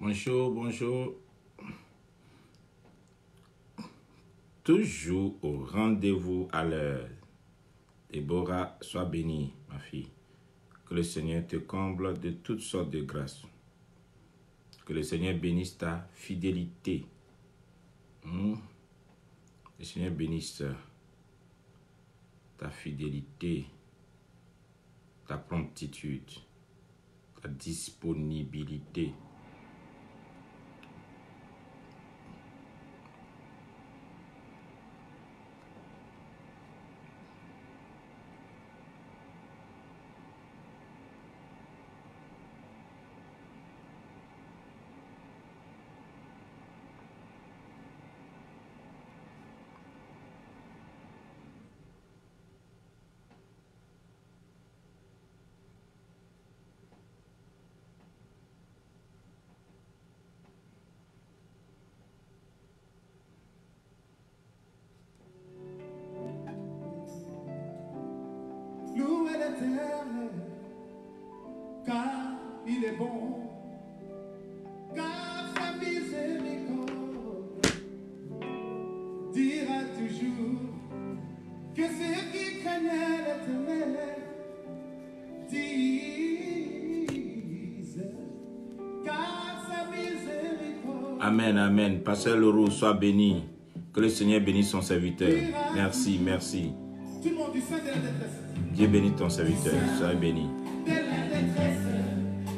Bonjour, bonjour. Toujours au rendez-vous à l'heure. Déborah, sois bénie, ma fille. Que le Seigneur te comble de toutes sortes de grâces. Que le Seigneur bénisse ta fidélité. Le Seigneur bénisse ta fidélité, ta promptitude, ta disponibilité. Louez l'Éternel, car il est bon, car sa miséricorde dira toujours que ceux qui craignent l'Éternel disent, car sa miséricorde. Amen, amen. Pasteur Leroux, sois béni. Que le Seigneur bénisse son serviteur. Merci, merci. Tout le monde du sein de la détresse. Dieu bénit ton serviteur. Sois béni. De la détresse,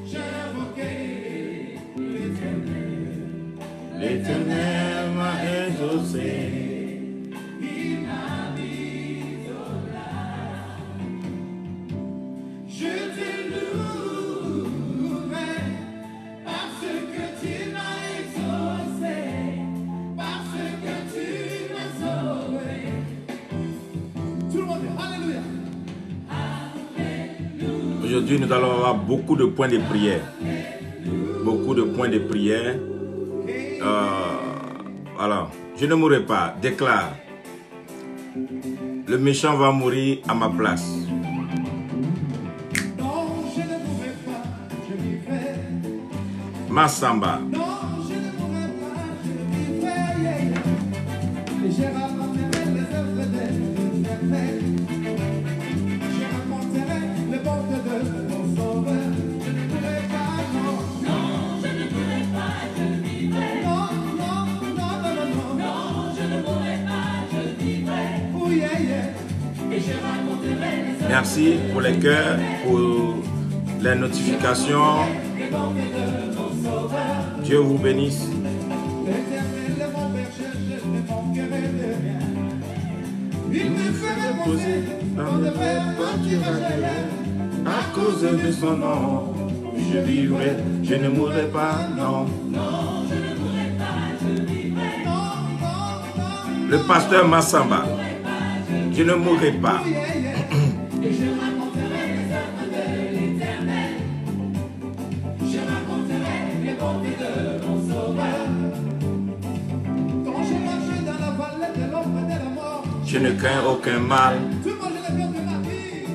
j'ai invoqué l'Éternel. L'Éternel m'a exaucé. Il m'a mis au large. Je te louerai parce que tu m'as exaucé, parce que tu m'as sauvé. Tout le monde dit Alléluia. Aujourd'hui, nous allons avoir beaucoup de points de prière. Beaucoup de points de prière. Voilà. Je ne mourrai pas. Déclare. Le méchant va mourir à ma place. Non, je ne mourrai pas, je vivrai. Massamba. Non, je ne mourrai pas, je vivrai. Et je raconterai les œuvres de l'Éternel. Je raconterai les bontés de mon sauveur. Je ne mourrai pas, non. Non, je ne mourrai pas, je vivrai. Non, non, non, non, non, non. Non, je ne mourrai pas, je vivrai. Oh yeah, yeah. Et je raconterai les œuvres. Merci pour les cœurs, pour les notifications. Les bontés de mon sauveur. Dieu vous bénisse. L'Éternel est mon berger, je ne manquerai de rien. Il me fait reposer dans de verts pâturages. À cause de son nom, je vivrai, je ne mourrai pas, non. Non, je ne mourrai pas, je vivrai. Non, non, non. Le pasteur Massamba, je ne mourrai pas. Et je raconterai les œuvres de l'Éternel. Je raconterai les bontés de mon sauveur. Quand je marchais dans la vallée de l'ombre de la mort, Je ne crains aucun mal, tout le monde je l'ai bien de ma vie.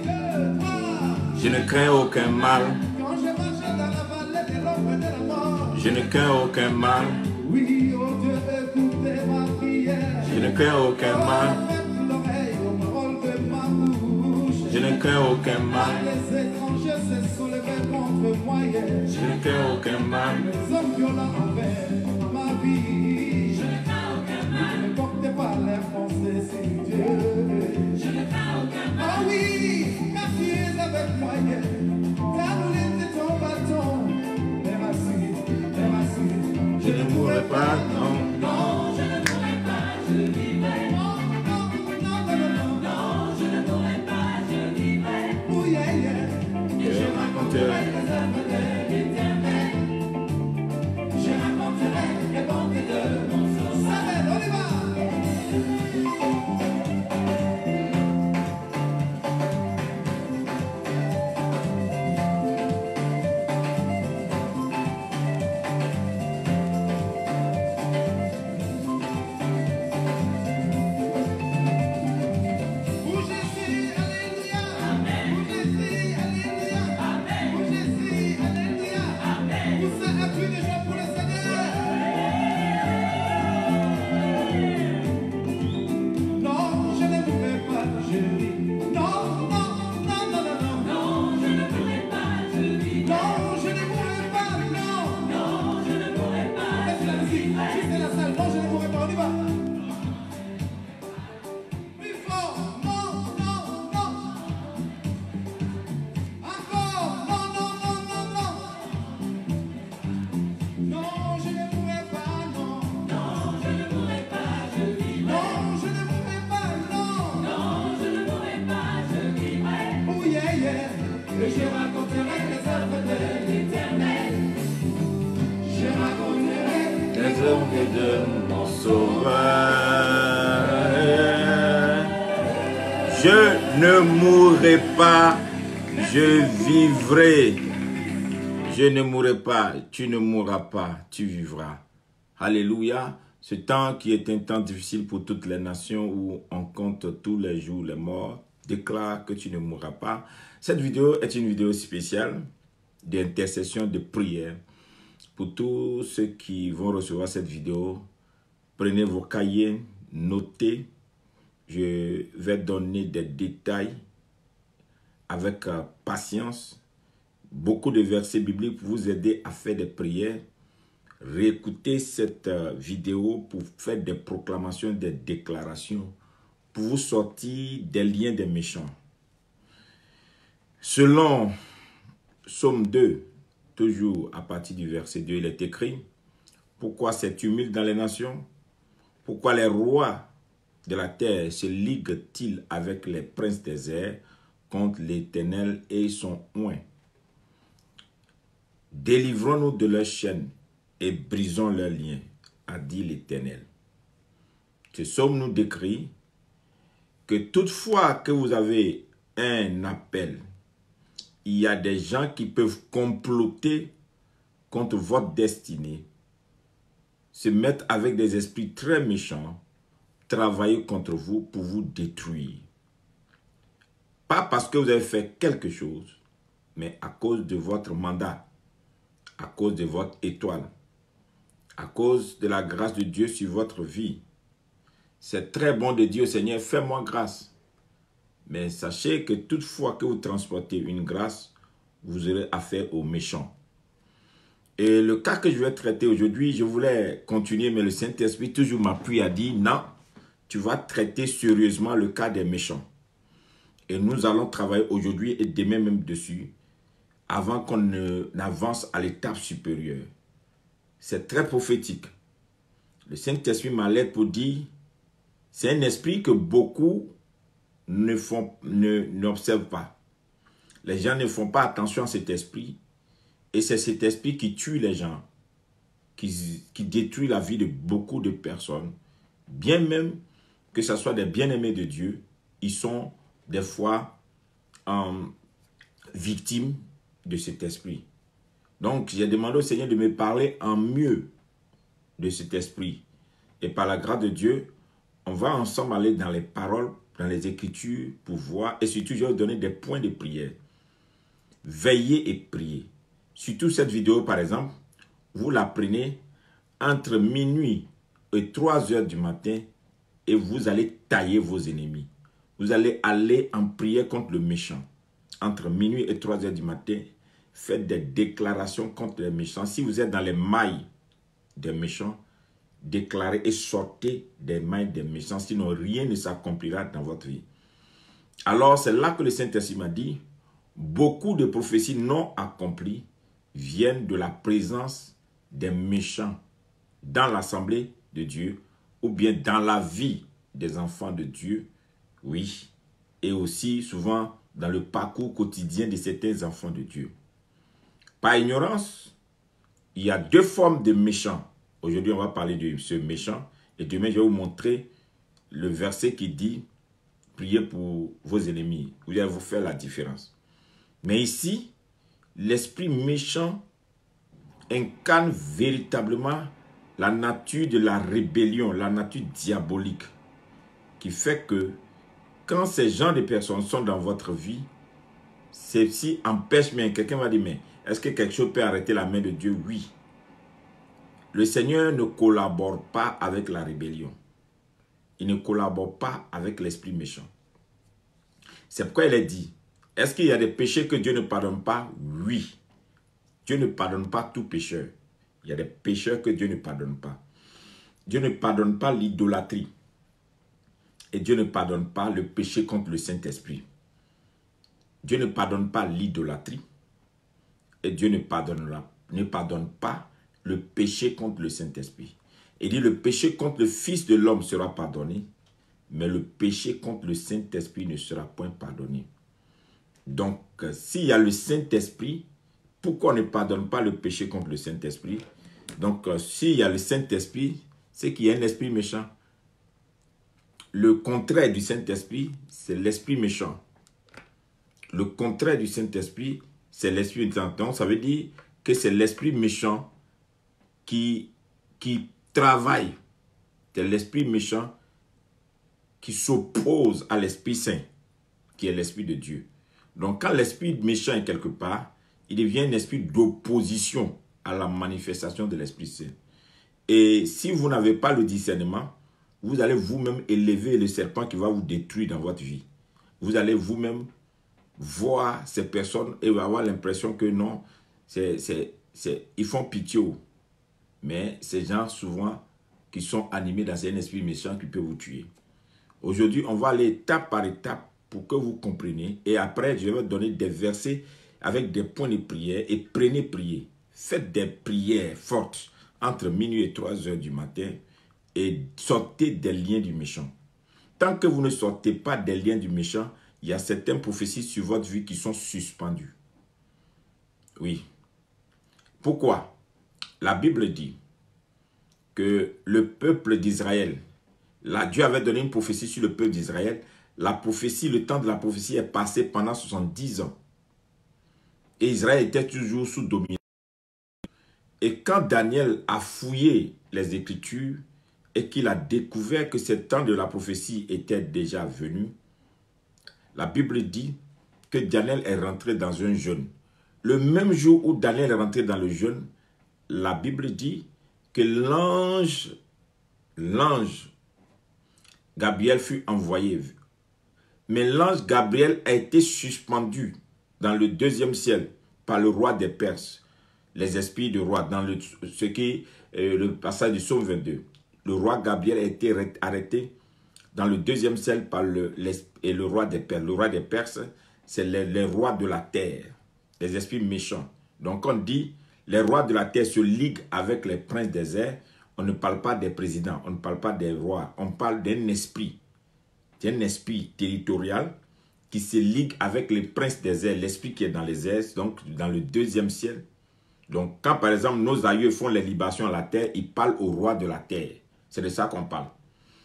je ne crains aucun mal, Quand je marchais dans la vallée de l'ombre de la mort, je ne crains aucun mal, oui, oh Dieu, écoutez ma prière. je ne crains aucun mal, Faites l'oreille aux paroles de ma bouche. je ne crains aucun mal, Les étrangers se soulevés contre moi hier. je ne crains aucun mal. Les hommes violents envers ma vie. Je ne crains aucun mal. Ne portez pas les pensées sur Dieu. Je ne crains aucun mal. Ah oui, car tu es avec moi hier. Ta roulette de ton bâton. Les racines, les racines. Je ne mourrai pas, non. Non, je ne mourrai pas, je vivrai. Non, non, non, non, non, non, je ne mourrai pas, je vivrai. Oh yeah, yeah. Et je raconterai les œuvres de l'Éternel. Je raconterai les bontés de mon sauveur. On y va. et je raconterai les œuvres de l'Éternel. Je raconterai Les œuvres de mon Sauveur. Je ne mourrai pas, je vivrai. Je ne mourrai pas, tu ne mourras pas, tu vivras. Alléluia. Ce temps qui est un temps difficile pour toutes les nations où on compte tous les jours les morts, déclare que tu ne mourras pas. Cette vidéo est une vidéo spéciale d'intercession, de prière. Pour tous ceux qui vont recevoir cette vidéo, prenez vos cahiers, notez. Je vais donner des détails avec patience. Beaucoup de versets bibliques pour vous aider à faire des prières. Réécoutez cette vidéo pour faire des proclamations, des déclarations, pour vous sortir des liens des méchants. Selon Psaume 2, toujours à partir du verset 2, il est écrit: pourquoi c'est tumulte dans les nations? Pourquoi les rois de la terre se liguent-ils avec les princes des airs contre l'Éternel et son oint? Délivrons-nous de leurs chaînes et brisons leurs liens, a dit l'Éternel. Ce psaume nous décrit que toutefois que vous avez un appel, il y a des gens qui peuvent comploter contre votre destinée, se mettre avec des esprits très méchants, travailler contre vous pour vous détruire. Pas parce que vous avez fait quelque chose, mais à cause de votre mandat, à cause de votre étoile, à cause de la grâce de Dieu sur votre vie. C'est très bon de dire au Seigneur, fais-moi grâce. Mais sachez que toutefois que vous transportez une grâce, vous aurez affaire aux méchants. Et le cas que je vais traiter aujourd'hui, je voulais continuer, mais le Saint-Esprit toujours m'appuie à dire, non, tu vas traiter sérieusement le cas des méchants. Et nous allons travailler aujourd'hui et demain même dessus, avant qu'on n'avance à l'étape supérieure. C'est très prophétique. Le Saint-Esprit m'alerte pour dire, c'est un esprit que beaucoup n'observent pas. Les gens ne font pas attention à cet esprit. Et c'est cet esprit qui tue les gens, qui détruit la vie de beaucoup de personnes. Bien même que ce soit des bien-aimés de Dieu, ils sont des fois victimes de cet esprit. Donc, j'ai demandé au Seigneur de me parler en mieux de cet esprit. Et par la grâce de Dieu, on va ensemble aller dans les paroles, dans les Écritures, pour voir. Et surtout, je vais vous donner des points de prière. Veillez et priez. Surtout cette vidéo, par exemple, vous la prenez entre minuit et 3 heures du matin et vous allez tailler vos ennemis. Vous allez aller en prière contre le méchant. Entre minuit et 3 heures du matin, faites des déclarations contre les méchants. Si vous êtes dans les mailles des méchants, déclarez et sortez des mailles des méchants. Sinon, rien ne s'accomplira dans votre vie. Alors, c'est là que le Saint-Esprit m'a dit, beaucoup de prophéties non accomplies viennent de la présence des méchants dans l'assemblée de Dieu ou bien dans la vie des enfants de Dieu, oui, et aussi souvent dans le parcours quotidien de certains enfants de Dieu. Par ignorance, il y a 2 formes de méchants. Aujourd'hui, on va parler de ce méchant et demain, je vais vous montrer le verset qui dit « Priez pour vos ennemis ». Vous allez vous faire la différence. Mais ici, l'esprit méchant incarne véritablement la nature de la rébellion, la nature diabolique, qui fait que quand ces gens de personnes sont dans votre vie, ceci empêche, mais quelqu'un va dire, mais est-ce que quelque chose peut arrêter la main de Dieu? Oui. Le Seigneur ne collabore pas avec la rébellion. Il ne collabore pas avec l'esprit méchant. C'est pourquoi il est dit, est-ce qu'il y a des péchés que Dieu ne pardonne pas? Oui. Dieu ne pardonne pas tout pécheur. Il y a des pécheurs que Dieu ne pardonne pas. Dieu ne pardonne pas l'idolâtrie. Et Dieu ne pardonne pas le péché contre le Saint-Esprit. Dieu ne pardonne pas l'idolâtrie. Et Dieu ne pardonne pas le péché contre le Saint-Esprit. Il dit, le péché contre le Fils de l'homme sera pardonné, mais le péché contre le Saint-Esprit ne sera point pardonné. Donc, s'il y a le Saint-Esprit, pourquoi on ne pardonne pas le péché contre le Saint-Esprit? Donc, s'il y a le Saint-Esprit, c'est qu'il y a un esprit méchant. Le contraire du Saint-Esprit, c'est l'esprit méchant. Le contraire du Saint-Esprit, c'est l'esprit méchant. Donc, ça veut dire que c'est l'esprit méchant qui travaille. C'est l'esprit méchant qui s'oppose à l'Esprit Saint, qui est l'Esprit de Dieu. Donc, quand l'esprit méchant est quelque part, il devient un esprit d'opposition à la manifestation de l'Esprit Saint. Et si vous n'avez pas le discernement, vous allez vous-même élever le serpent qui va vous détruire dans votre vie. Vous allez vous-même voir ces personnes et avoir l'impression que non, ils font pitié. Mais ces gens, souvent, qui sont animés dans un esprit méchant qui peut vous tuer. Aujourd'hui, on va aller étape par étape pour que vous compreniez. Et après, je vais vous donner des versets avec des points de prière et prenez prier. Faites des prières fortes entre minuit et 3 heures du matin et sortez des liens du méchant. Tant que vous ne sortez pas des liens du méchant, il y a certaines prophéties sur votre vie qui sont suspendues. Oui. Pourquoi? La Bible dit que le peuple d'Israël, là, Dieu avait donné une prophétie sur le peuple d'Israël. La prophétie, le temps de la prophétie est passé pendant 70 ans. Et Israël était toujours sous domination. Et quand Daniel a fouillé les Écritures et qu'il a découvert que ce temps de la prophétie était déjà venu, la Bible dit que Daniel est rentré dans un jeûne. Le même jour où Daniel est rentré dans le jeûne, la Bible dit que l'ange Gabriel fut envoyé. Mais l'ange Gabriel a été suspendu dans le deuxième ciel par le roi des Perses. Les esprits de roi, dans le passage du psaume 22. Le roi Gabriel a été arrêté dans le deuxième ciel par le roi des Perses. Le roi des Perses, c'est les rois de la terre, les esprits méchants. Donc on dit, les rois de la terre se liguent avec les princes des airs. On ne parle pas des présidents, on ne parle pas des rois, on parle d'un esprit. C'est un esprit territorial qui se ligue avec les princes des airs, l'esprit qui est dans les airs, donc dans le deuxième ciel. Donc quand par exemple nos aïeux font les libations à la terre, ils parlent au roi de la terre. C'est de ça qu'on parle.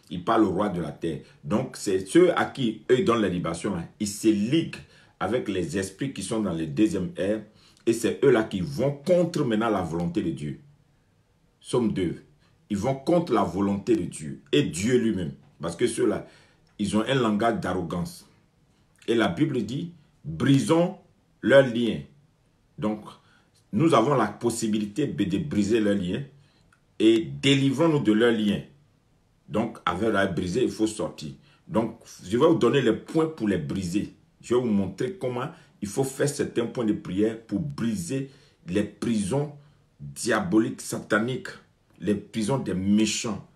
Ils parlent au roi de la terre. Donc c'est ceux à qui eux donnent les libations, hein, ils se liguent avec les esprits qui sont dans le deuxième air. Et c'est eux-là qui vont contre maintenant la volonté de Dieu. Somme 2. Ils vont contre la volonté de Dieu et Dieu lui-même. Parce que ceux-là, ils ont un langage d'arrogance. Et la Bible dit, brisons leurs liens. Donc, nous avons la possibilité de briser leurs liens et délivrons-nous de leurs liens. Donc, avec la briser, il faut sortir. Donc, je vais vous donner les points pour les briser. Je vais vous montrer comment il faut faire certains points de prière pour briser les prisons diaboliques, sataniques, les prisons des méchants.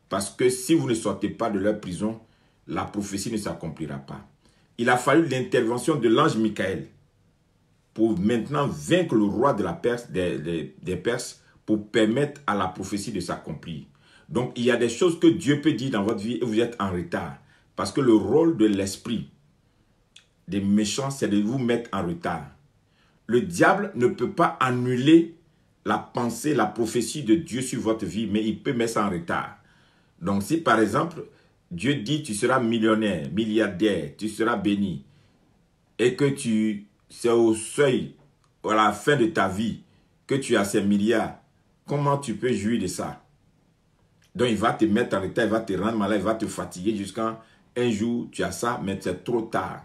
Parce que si vous ne sortez pas de leur prison, la prophétie ne s'accomplira pas. Il a fallu l'intervention de l'ange Michael pour maintenant vaincre le roi de la Perse, des Perses pour permettre à la prophétie de s'accomplir. Donc, il y a des choses que Dieu peut dire dans votre vie et vous êtes en retard. Parce que le rôle de l'esprit des méchants, c'est de vous mettre en retard. Le diable ne peut pas annuler la pensée, la prophétie de Dieu sur votre vie, mais il peut mettre ça en retard. Donc, si par exemple, Dieu dit tu seras millionnaire, milliardaire, tu seras béni, et que c'est au seuil, à la fin de ta vie, que tu as ces milliards, comment tu peux jouir de ça? Donc, il va te mettre en retard, il va te rendre malade, il va te fatiguer jusqu'à un jour, tu as ça, mais c'est trop tard.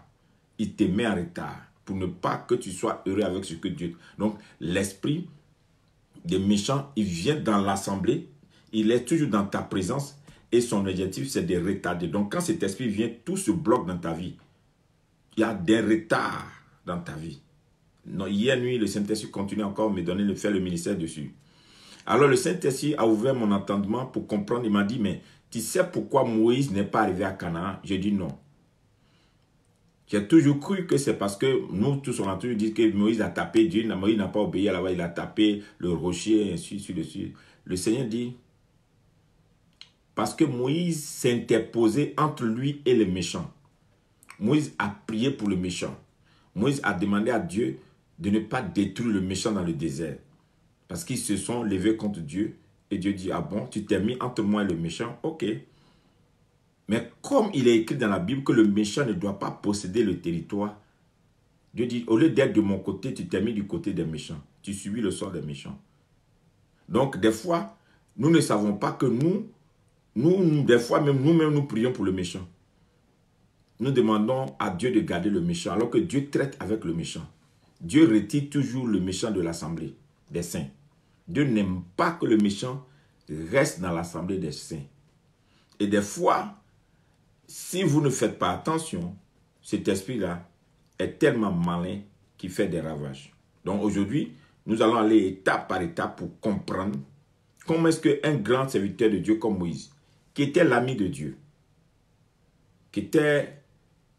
Il te met en retard pour ne pas que tu sois heureux avec ce que Dieu... Donc, l'esprit des méchants, il vient dans l'assemblée, il est toujours dans ta présence et son objectif, c'est de retarder. Donc, quand cet esprit vient, tout se bloque dans ta vie. Il y a des retards dans ta vie. Non, hier nuit, le Saint-Esprit continue encore à me donner de faire le ministère dessus. Alors, le Saint-Esprit a ouvert mon entendement pour comprendre. Il m'a dit, mais tu sais pourquoi Moïse n'est pas arrivé à Canaan? J'ai dit non. J'ai toujours cru que c'est parce que nous tous on a toujours dit que Moïse a tapé Dieu, Moïse n'a pas obéi à la voix, il a tapé le rocher, et ainsi de suite. Le Seigneur dit, parce que Moïse s'est interposé entre lui et les méchants. Moïse a prié pour le méchant. Moïse a demandé à Dieu de ne pas détruire le méchant dans le désert. Parce qu'ils se sont levés contre Dieu. Et Dieu dit, ah bon, tu t'es mis entre moi et le méchant? Ok. Mais comme il est écrit dans la Bible que le méchant ne doit pas posséder le territoire, Dieu dit, au lieu d'être de mon côté, tu t'es mis du côté des méchants. Tu subis le sort des méchants. Donc, des fois, nous ne savons pas que des fois, même nous-mêmes, nous prions pour le méchant. Nous demandons à Dieu de garder le méchant, alors que Dieu traite avec le méchant. Dieu retire toujours le méchant de l'assemblée des saints. Dieu n'aime pas que le méchant reste dans l'assemblée des saints. Et des fois, si vous ne faites pas attention, cet esprit-là est tellement malin qu'il fait des ravages. Donc aujourd'hui, nous allons aller étape par étape pour comprendre comment est-ce qu'un grand serviteur de Dieu comme Moïse, qui était l'ami de Dieu, qui était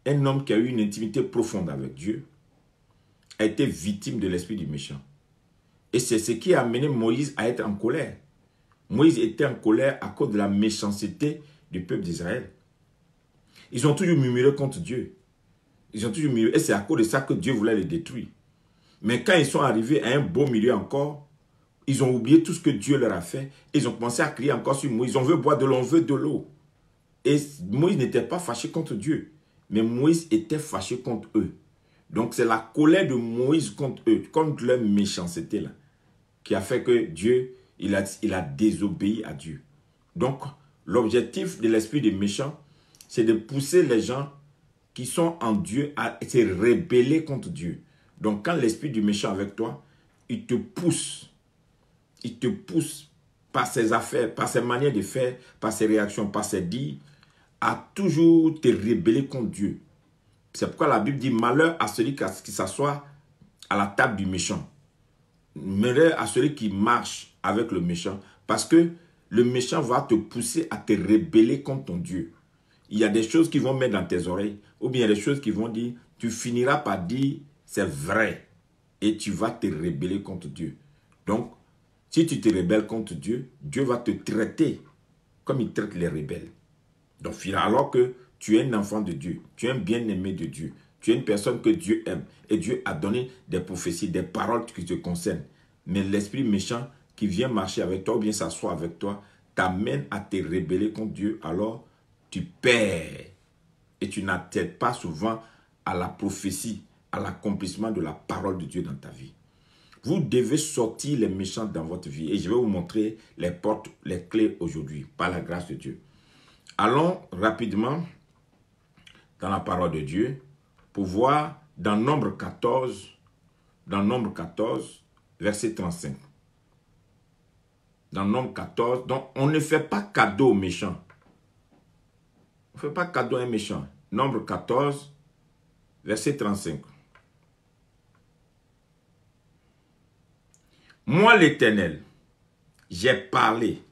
un homme qui a eu une intimité profonde avec Dieu, a été victime de l'esprit du méchant. Et c'est ce qui a amené Moïse à être en colère. Moïse était en colère à cause de la méchanceté du peuple d'Israël. Ils ont toujours murmuré contre Dieu. Ils ont toujours murmuré. Et c'est à cause de ça que Dieu voulait les détruire. Mais quand ils sont arrivés à un beau milieu encore, ils ont oublié tout ce que Dieu leur a fait. Ils ont commencé à crier encore sur Moïse. On veut boire de l'eau, on veut de l'eau. Et Moïse n'était pas fâché contre Dieu. Mais Moïse était fâché contre eux. Donc c'est la colère de Moïse contre eux, contre leur méchanceté là, qui a fait que Dieu, il a désobéi à Dieu. Donc l'objectif de l'esprit des méchants, c'est de pousser les gens qui sont en Dieu à se rebeller contre Dieu. Donc quand l'esprit du méchant est avec toi, il te pousse par ses affaires, par ses manières de faire, par ses réactions, par ses dires, à toujours te rebeller contre Dieu. C'est pourquoi la Bible dit, malheur à celui qui s'assoit à la table du méchant. Malheur à celui qui marche avec le méchant. Parce que le méchant va te pousser à te rebeller contre ton Dieu. Il y a des choses qui vont mettre dans tes oreilles. Ou bien il y a des choses qui vont dire, tu finiras par dire, c'est vrai. Et tu vas te rebeller contre Dieu. Donc, si tu te rebelles contre Dieu, Dieu va te traiter comme il traite les rebelles. Donc, alors que tu es un enfant de Dieu, tu es un bien-aimé de Dieu, tu es une personne que Dieu aime. Et Dieu a donné des prophéties, des paroles qui te concernent. Mais l'esprit méchant qui vient marcher avec toi ou bien s'asseoir avec toi, t'amène à te rebeller contre Dieu. Alors, tu perds. Et tu n'attends pas souvent à la prophétie, à l'accomplissement de la parole de Dieu dans ta vie. Vous devez sortir les méchants dans votre vie. Et je vais vous montrer les portes, les clés aujourd'hui, par la grâce de Dieu. Allons rapidement dans la parole de Dieu pour voir dans Nombre 14, verset 35. Dans Nombre 14, donc on ne fait pas cadeau aux méchants. On ne fait pas cadeau à un méchant. Nombre 14, verset 35. Moi l'Éternel, j'ai parlé,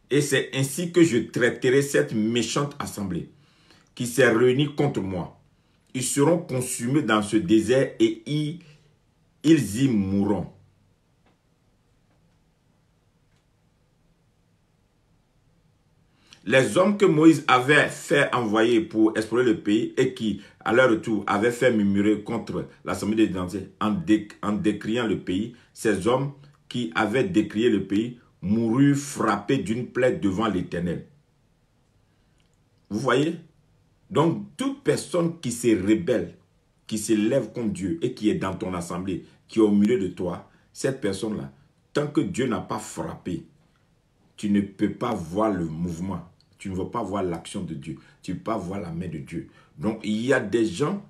et c'est ainsi que je traiterai cette méchante assemblée qui s'est réunie contre moi. Ils seront consumés dans ce désert et ils y mourront. Les hommes que Moïse avait fait envoyer pour explorer le pays et qui, à leur retour, avaient fait murmurer contre l'assemblée des Danzés en décriant le pays, ces hommes qui avaient décrié le pays moururent frappés d'une plaie devant l'Éternel. Vous voyez? Donc, toute personne qui se rebelle, qui se lève contre Dieu et qui est dans ton assemblée, qui est au milieu de toi, cette personne-là, tant que Dieu n'a pas frappé, tu ne peux pas voir le mouvement. Tu ne veux pas voir l'action de Dieu. Tu ne peux pas voir la main de Dieu. Donc, il y a des gens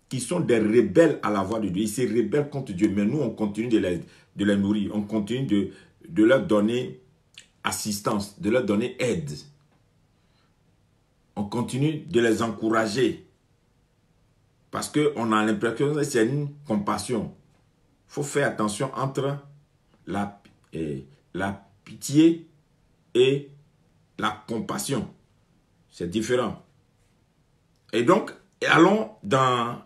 qui sont des rebelles à la voix de Dieu. Ils se rebellent contre Dieu. Mais nous, on continue de les nourrir. On continue de leur donner assistance, de leur donner aide. On continue de les encourager. Parce qu'on a l'impression que c'est une compassion. Il faut faire attention entre la pitié et la compassion. C'est différent. Et donc, allons dans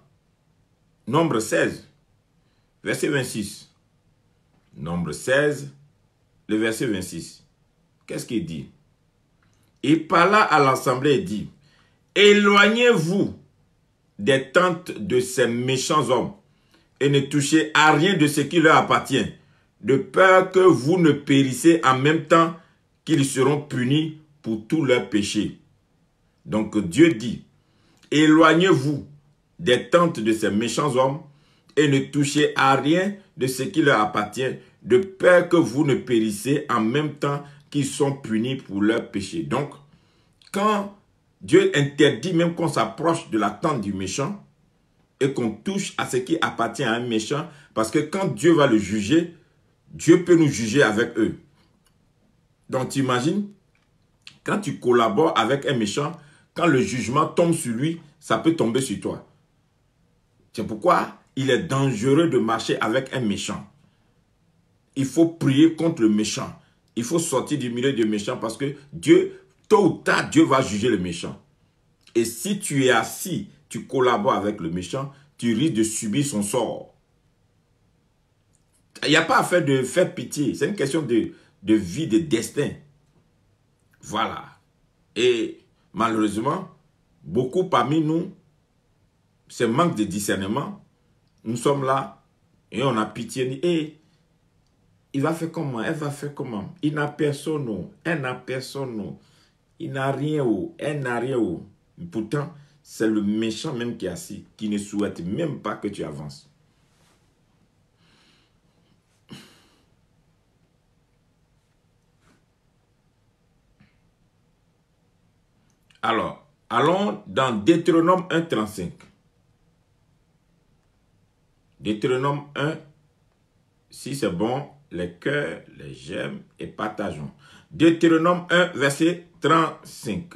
Nombre 16, verset 26. Nombre 16, le verset 26. Qu'est-ce qu'il dit? Il parla à l'assemblée et dit, éloignez-vous des tentes de ces méchants hommes, et ne touchez à rien de ce qui leur appartient, de peur que vous ne périssez en même temps qu'ils seront punis pour tous leurs péchés. Donc Dieu dit, éloignez-vous des tentes de ces méchants hommes et ne touchez à rien de ce qui leur appartient, de peur que vous ne périssez en même temps qu'ils sont punis pour leurs péchés. Donc, quand Dieu interdit même qu'on s'approche de la tente du méchant et qu'on touche à ce qui appartient à un méchant, parce que quand Dieu va le juger, Dieu peut nous juger avec eux. Donc, tu imagines, quand tu collabores avec un méchant, quand le jugement tombe sur lui, ça peut tomber sur toi. C'est pourquoi il est dangereux de marcher avec un méchant. Il faut prier contre le méchant. Il faut sortir du milieu du méchant parce que Dieu, tôt ou tard, Dieu va juger le méchant. Et si tu es assis, tu collabores avec le méchant, tu risques de subir son sort. Il n'y a pas à faire pitié. C'est une question de vie, de destin. Voilà. Et malheureusement, beaucoup parmi nous, ce manque de discernement, nous sommes là et on a pitié. Et il va faire comment? Elle va faire comment? Il n'a personne. Elle n'a personne. Il n'a rien. Elle n'a rien. Pourtant, c'est le méchant même qui est assis, qui ne souhaite même pas que tu avances. Alors, allons dans Deutéronome 1,35. Deutéronome 1, si c'est bon, les cœurs, les j'aime et partageons. Deutéronome 1, verset 35.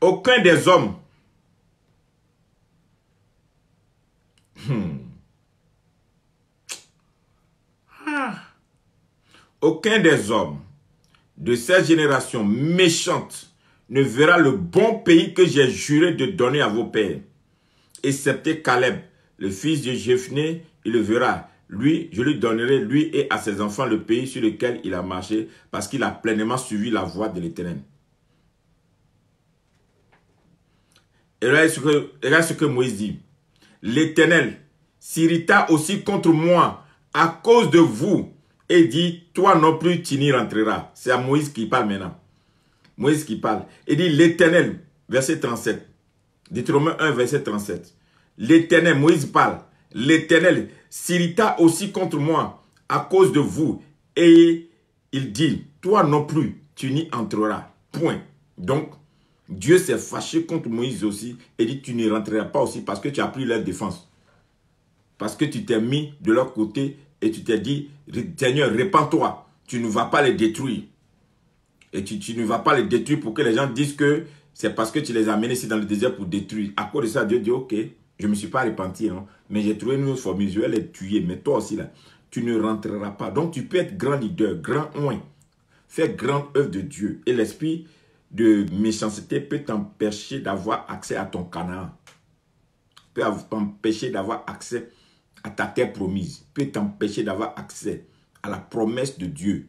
Aucun des hommes aucun des hommes de cette génération méchante ne verra le bon pays que j'ai juré de donner à vos pères. Excepté Caleb, le fils de Jephné, il le verra. Lui, je lui donnerai, lui et à ses enfants, le pays sur lequel il a marché, parce qu'il a pleinement suivi la voie de l'Éternel. Et regarde ce que Moïse dit. L'Éternel s'irrita aussi contre moi à cause de vous et dit, toi non plus tu n'y rentreras. C'est à Moïse qui parle maintenant. Moïse qui parle. Il dit, l'Éternel, verset 37. Deutéronome 1, verset 37. L'Éternel, Moïse parle. L'Éternel s'irrita aussi contre moi à cause de vous. Et il dit, toi non plus tu n'y entreras. Point. Donc, Dieu s'est fâché contre Moïse aussi et dit, tu n'y rentreras pas aussi parce que tu as pris leur défense. Parce que tu t'es mis de leur côté et tu t'es dit, Seigneur, répands-toi. Tu ne vas pas les détruire. Et tu ne vas pas les détruire pour que les gens disent que c'est parce que tu les as amenés ici dans le désert pour détruire. À cause de ça, Dieu dit, ok, je ne me suis pas repenti, non? Mais j'ai trouvé une autre formule, je vais les tuer. Mais toi aussi, là, tu ne rentreras pas. Donc, tu peux être grand leader, grand oint, faire grande œuvre de Dieu. Et l'esprit de méchanceté peut t'empêcher d'avoir accès à ton Canaan. Peut t'empêcher d'avoir accès à ta terre promise. Peut t'empêcher d'avoir accès à la promesse de Dieu.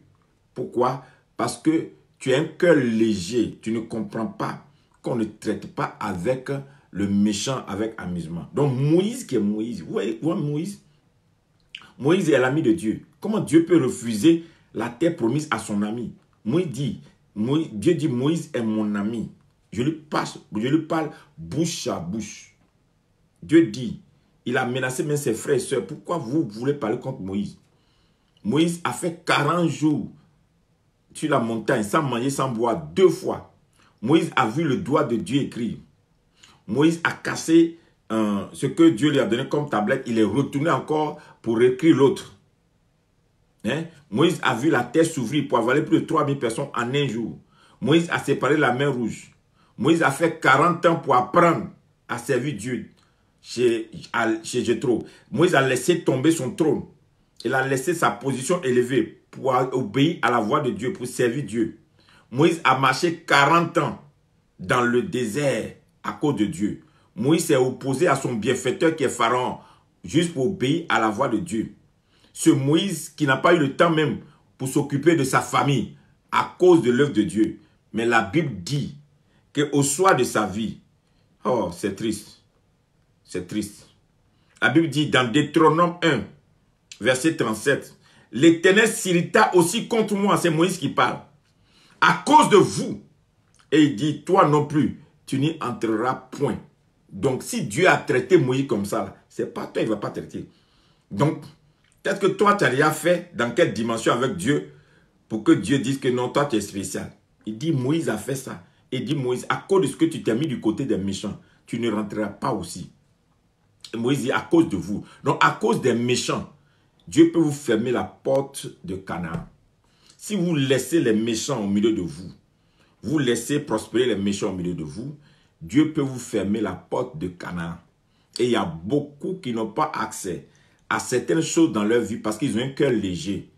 Pourquoi? Parce que tu as un cœur léger. Tu ne comprends pas qu'on ne traite pas avec le méchant avec amusement. Donc Moïse qui est Moïse. Vous voyez Moïse? Moïse est l'ami de Dieu. Comment Dieu peut refuser la terre promise à son ami? Dieu dit, Moïse est mon ami. Je lui parle bouche à bouche. Dieu dit, il a menacé même ses frères et sœurs. Pourquoi vous voulez parler contre Moïse? Moïse a fait 40 jours sur la montagne, sans manger, sans boire, 2 fois. Moïse a vu le doigt de Dieu écrire. Moïse a cassé ce que Dieu lui a donné comme tablette. Il est retourné encore pour écrire l'autre. Moïse a vu la terre s'ouvrir pour avaler plus de 3000 personnes en un jour. Moïse a séparé la mer rouge. Moïse a fait 40 ans pour apprendre à servir Dieu chez Jéthro. Moïse a laissé tomber son trône. Il a laissé sa position élevée pour obéir à la voix de Dieu, pour servir Dieu. Moïse a marché 40 ans dans le désert à cause de Dieu. Moïse s'est opposé à son bienfaiteur qui est Pharaon, juste pour obéir à la voix de Dieu. Ce Moïse qui n'a pas eu le temps même pour s'occuper de sa famille à cause de l'œuvre de Dieu. Mais la Bible dit qu'au soir de sa vie, oh c'est triste, C'est triste. La Bible dit dans Deutéronome 1, verset 37, « L'Éternel s'irrita aussi contre moi. » C'est Moïse qui parle. « À cause de vous. » Et il dit, « Toi non plus, tu n'y entreras point. » Donc, si Dieu a traité Moïse comme ça, c'est pas toi, il ne va pas traiter. Donc, peut-être que toi, tu as déjà fait dans quelle dimension avec Dieu pour que Dieu dise que non, toi, tu es spécial. Il dit, Moïse a fait ça. Il dit, Moïse, à cause de ce que tu t'es mis du côté des méchants, tu ne rentreras pas aussi. Et Moïse dit, à cause de vous. Donc, à cause des méchants, Dieu peut vous fermer la porte de Canaan. Si vous laissez les méchants au milieu de vous, vous laissez prospérer les méchants au milieu de vous, Dieu peut vous fermer la porte de Canaan. Et il y a beaucoup qui n'ont pas accès à certaines choses dans leur vie parce qu'ils ont un cœur léger.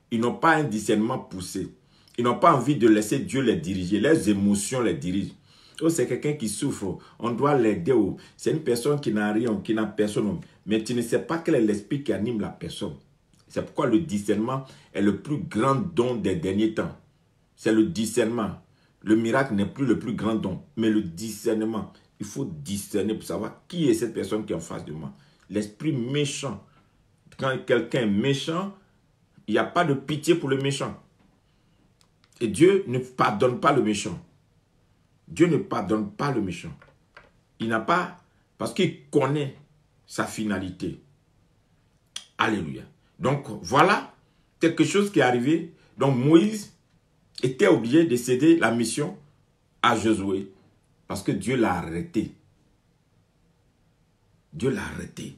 Ils n'ont pas un discernement poussé. Ils n'ont pas envie de laisser Dieu les diriger. Leurs émotions les dirigent. Oh, c'est quelqu'un qui souffre. On doit l'aider. Oh. C'est une personne qui n'a rien, qui n'a personne. Mais tu ne sais pas quel est l'esprit qui anime la personne. C'est pourquoi le discernement est le plus grand don des derniers temps. C'est le discernement. Le miracle n'est plus le plus grand don, mais le discernement. Il faut discerner pour savoir qui est cette personne qui est en face de moi. L'esprit méchant. Quand quelqu'un est méchant, il n'y a pas de pitié pour le méchant. Et Dieu ne pardonne pas le méchant. Dieu ne pardonne pas le méchant. Il n'a pas, parce qu'il connaît sa finalité. Alléluia. Donc voilà quelque chose qui est arrivé. Donc Moïse était obligé de céder la mission à Josué parce que Dieu l'a arrêté. Dieu l'a arrêté.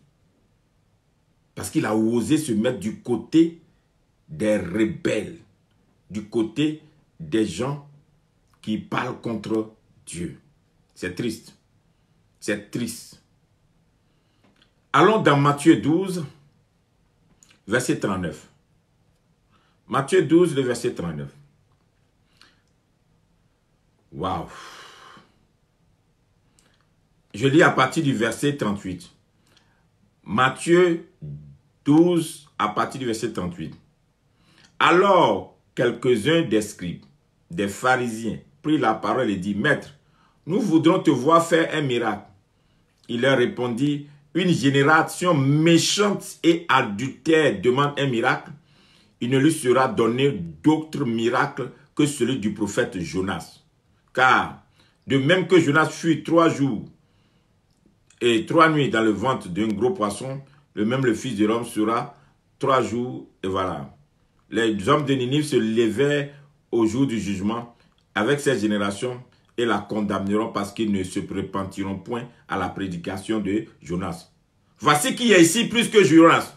Parce qu'il a osé se mettre du côté des rebelles, du côté des gens qui parlent contre Dieu. C'est triste. C'est triste. Allons dans Matthieu 12, verset 39. Matthieu 12, le verset 39. Waouh! Je lis à partir du verset 38. Matthieu 12, à partir du verset 38. Alors, quelques-uns des scribes, des pharisiens, prirent la parole et dit, « Maître, nous voudrons te voir faire un miracle. » Il leur répondit, « Une génération méchante et adultère demande un miracle. Il ne lui sera donné d'autre miracle que celui du prophète Jonas. Car, de même que Jonas fut 3 jours et 3 nuits dans le ventre d'un gros poisson, le même le Fils de l'homme sera 3 jours, et voilà. Les hommes de Ninive se levèrent au jour du jugement avec cette génération et la condamneront parce qu'ils ne se repentiront point à la prédication de Jonas. Voici qui est ici plus que Jonas.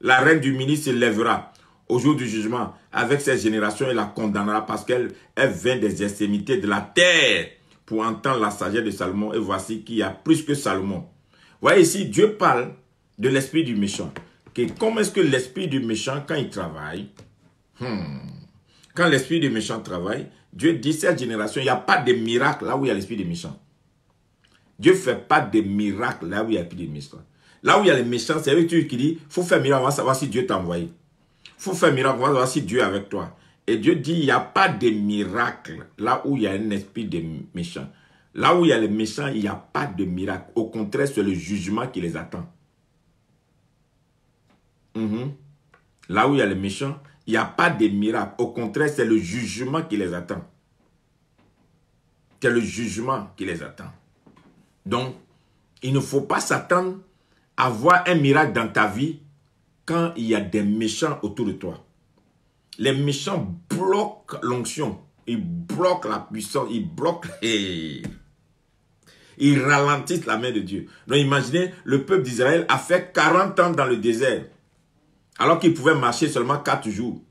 La reine du ministre se lèvera au jour du jugement avec cette génération et la condamnera parce qu'elle vint des extrémités de la terre pour entendre la sagesse de Salomon. Et voici qu'il y a plus que Salomon. Vous voyez ici, Dieu parle de l'esprit du méchant. Comment est-ce que l'esprit du méchant, quand il travaille, quand l'esprit du méchant travaille, Dieu dit cette génération, il n'y a pas de miracle là où il y a l'esprit du méchant. Dieu ne fait pas de miracle là où il y a l'esprit du méchant. Là où il y a les méchants, c'est eux qui disent, il faut faire miracle, on va savoir si Dieu t'a envoyé. Il faut faire miracle, on va savoir si Dieu est avec toi. Et Dieu dit, il n'y a pas de miracle là où il y a un esprit de méchant. Là où il y a les méchants, il n'y a pas de miracle. Au contraire, c'est le jugement qui les attend. Là où il y a les méchants, il n'y a pas de miracle. Au contraire, c'est le jugement qui les attend. C'est le jugement qui les attend. Donc, il ne faut pas s'attendre à voir un miracle dans ta vie quand il y a des méchants autour de toi. Les méchants bloquent l'onction. Ils bloquent la puissance. Ils bloquent... Ils ralentissent la main de Dieu. Donc imaginez, le peuple d'Israël a fait 40 ans dans le désert. Alors qu'ils pouvaient marcher seulement 4 jours.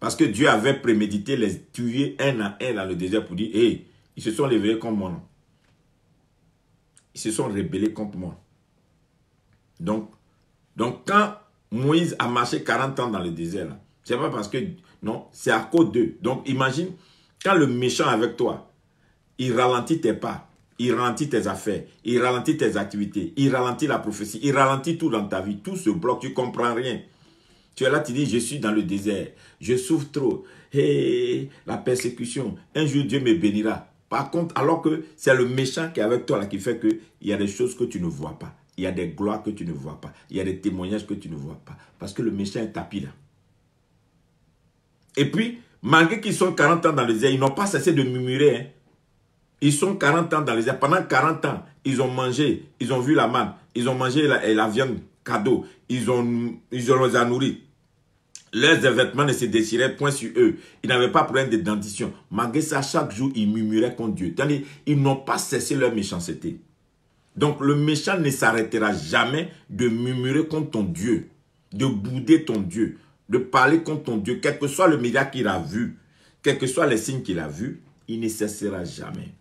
Parce que Dieu avait prémédité les tuer un à un dans le désert pour dire, hey, ils se sont réveillés contre moi. Ils se sont rebellés contre moi. Donc quand Moïse a marché 40 ans dans le désert, c'est pas parce que, non, c'est à cause d'eux. Donc imagine, quand le méchant est avec toi, il ralentit tes pas, il ralentit tes affaires, il ralentit tes activités, il ralentit la prophétie, il ralentit tout dans ta vie, tout se bloque, tu ne comprends rien. Tu es là, tu dis, je suis dans le désert, je souffre trop, hey, la persécution, un jour Dieu me bénira. Par contre, alors que c'est le méchant qui est avec toi là, qui fait qu'il y a des choses que tu ne vois pas. il y a des gloires que tu ne vois pas. Il y a des témoignages que tu ne vois pas. Parce que le méchant est tapis là. Et puis, malgré qu'ils sont 40 ans dans le désert, ils n'ont pas cessé de murmurer. Hein. Ils sont 40 ans dans le désert. Pendant 40 ans, ils ont mangé, ils ont vu la manne, ils ont mangé la viande cadeau, ils les ont nourris. Leurs vêtements ne se déchiraient point sur eux. Ils n'avaient pas problème de dentition. Malgré ça, chaque jour, ils murmuraient contre Dieu. Ils n'ont pas cessé leur méchanceté. Donc, le méchant ne s'arrêtera jamais de murmurer contre ton Dieu, de bouder ton Dieu, de parler contre ton Dieu. Quel que soit le miracle qu'il a vu, quels que soient les signes qu'il a vus, il ne cessera jamais.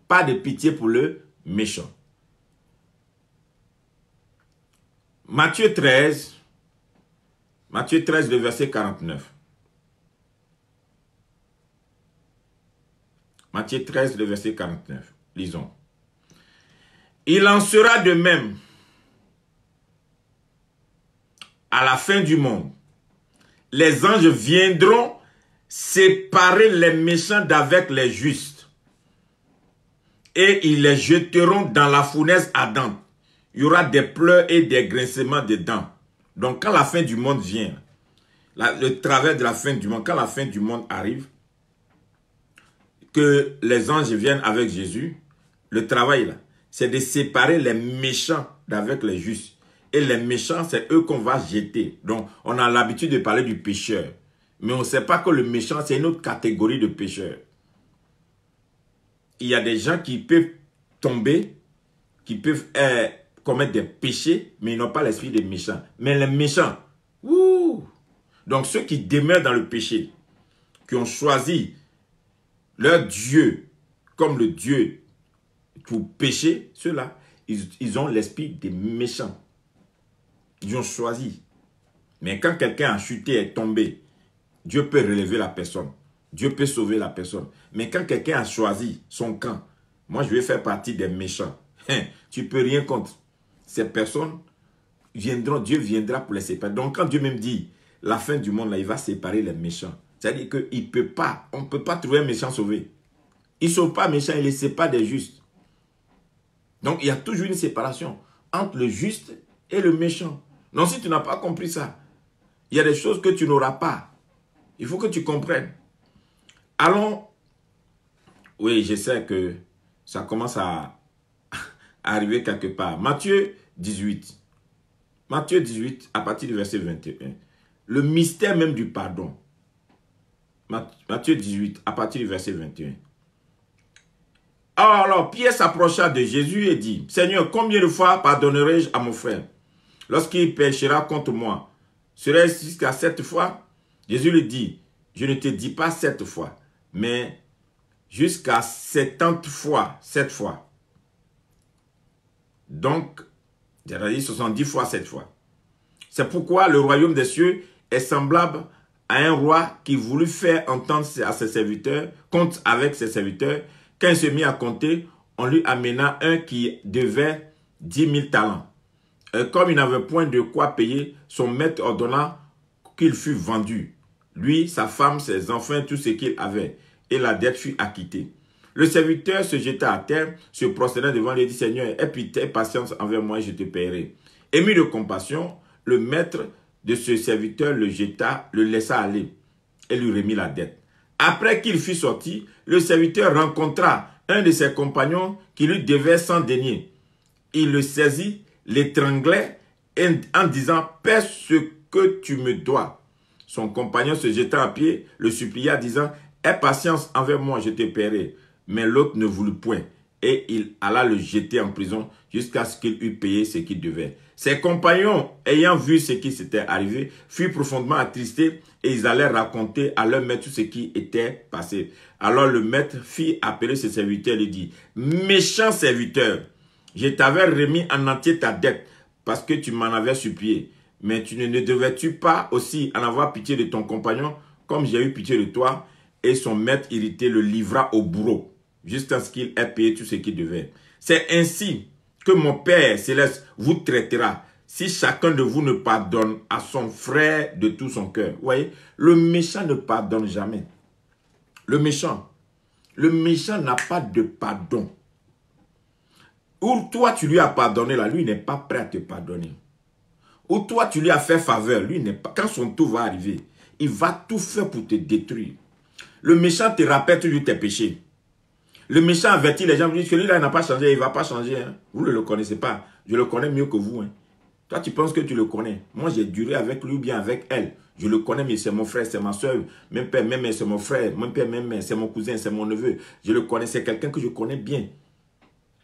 Pas de pitié pour le méchant. Matthieu 13, le verset 49. Matthieu 13, le verset 49. Lisons. Il en sera de même à la fin du monde. Les anges viendront séparer les méchants d'avec les justes. Et ils les jeteront dans la fournaise ardente. Il y aura des pleurs et des grincements de dents. Donc quand la fin du monde vient, le travers de la fin du monde, quand la fin du monde arrive, que les anges viennent avec Jésus, le travail là, c'est de séparer les méchants d'avec les justes. Et les méchants, c'est eux qu'on va jeter. Donc on a l'habitude de parler du pécheur. Mais on ne sait pas que le méchant, c'est une autre catégorie de pécheurs. Il y a des gens qui peuvent tomber, qui peuvent commettre des péchés, mais ils n'ont pas l'esprit des méchants. Mais les méchants, donc ceux qui demeurent dans le péché, qui ont choisi leur Dieu comme le Dieu pour pécher, ceux-là, ils ont l'esprit des méchants. Ils ont choisi. Mais quand quelqu'un a chuté, est tombé, Dieu peut relever la personne. Dieu peut sauver la personne. Mais quand quelqu'un a choisi son camp, moi je vais faire partie des méchants. Tu ne peux rien contre. Ces personnes viendront, Dieu viendra pour les séparer. Donc quand Dieu même dit, la fin du monde, là, il va séparer les méchants. C'est-à-dire qu'on ne peut pas trouver un méchant sauvé. Il ne sauve pas les méchants, il les sépare des justes. Donc il y a toujours une séparation entre le juste et le méchant. Non, si tu n'as pas compris ça, il y a des choses que tu n'auras pas. Il faut que tu comprennes. Allons, oui, je sais que ça commence à arriver quelque part. Matthieu 18. Matthieu 18, à partir du verset 21. Le mystère même du pardon. Matthieu 18, à partir du verset 21. Alors, Pierre s'approcha de Jésus et dit, « Seigneur, combien de fois pardonnerai-je à mon frère lorsqu'il péchera contre moi? Serait-ce jusqu'à 7 fois? » Jésus lui dit, « Je ne te dis pas 7 fois, mais jusqu'à 70 fois, 7 fois. » Donc, c'est-à-dire 70 fois 7 fois. C'est pourquoi le royaume des cieux est semblable à un roi qui voulut faire entendre à ses serviteurs, compte avec ses serviteurs. Quand il se mit à compter, on lui amena un qui devait 10 000 talents. Comme il n'avait point de quoi payer, son maître ordonna qu'il fût vendu. Lui, sa femme, ses enfants, tout ce qu'il avait. Et la dette fut acquittée. Le serviteur se jeta à terre, se prosterna devant lui et dit, « Seigneur, aie pitié, patience envers moi et je te paierai. » Ému de compassion, le maître de ce serviteur le laissa aller et lui remit la dette. Après qu'il fut sorti, le serviteur rencontra un de ses compagnons qui lui devait 100 deniers. Il le saisit, l'étranglait en disant, « Paie ce que tu me dois. » Son compagnon se jeta à pied, le supplia, disant, « Aie patience envers moi, je te paierai. » Mais l'autre ne voulut point, et il alla le jeter en prison jusqu'à ce qu'il eût payé ce qu'il devait. Ses compagnons, ayant vu ce qui s'était arrivé, furent profondément attristés, et ils allèrent raconter à leur maître tout ce qui était passé. Alors le maître fit appeler ses serviteurs et lui dit, « Méchant serviteur, je t'avais remis en entier ta dette, parce que tu m'en avais supplié. Mais ne devais-tu pas aussi en avoir pitié de ton compagnon, comme j'ai eu pitié de toi? » Et son maître irrité le livra au bourreau, jusqu'à ce qu'il ait payé tout ce qu'il devait. C'est ainsi que mon Père céleste vous traitera, si chacun de vous ne pardonne à son frère de tout son cœur. Vous voyez, le méchant ne pardonne jamais. Le méchant n'a pas de pardon. Ou toi, tu lui as pardonné, là, lui n'est pas prêt à te pardonner. Ou toi, tu lui as fait faveur, lui n'est pas... Quand son tour va arriver, il va tout faire pour te détruire. Le méchant te rappelle toujours tes péchés. Le méchant avertit les gens, vous dites que lui-là, il n'a pas changé, il ne va pas changer. Hein. Vous ne le connaissez pas. Je le connais mieux que vous. Hein. Toi, tu penses que tu le connais. Moi, j'ai duré avec lui ou bien avec elle. Je le connais, mais c'est mon frère, c'est ma soeur. Même père, même mère, c'est mon frère. Même père, même mère, c'est mon cousin, c'est mon neveu. Je le connais, c'est quelqu'un que je connais bien.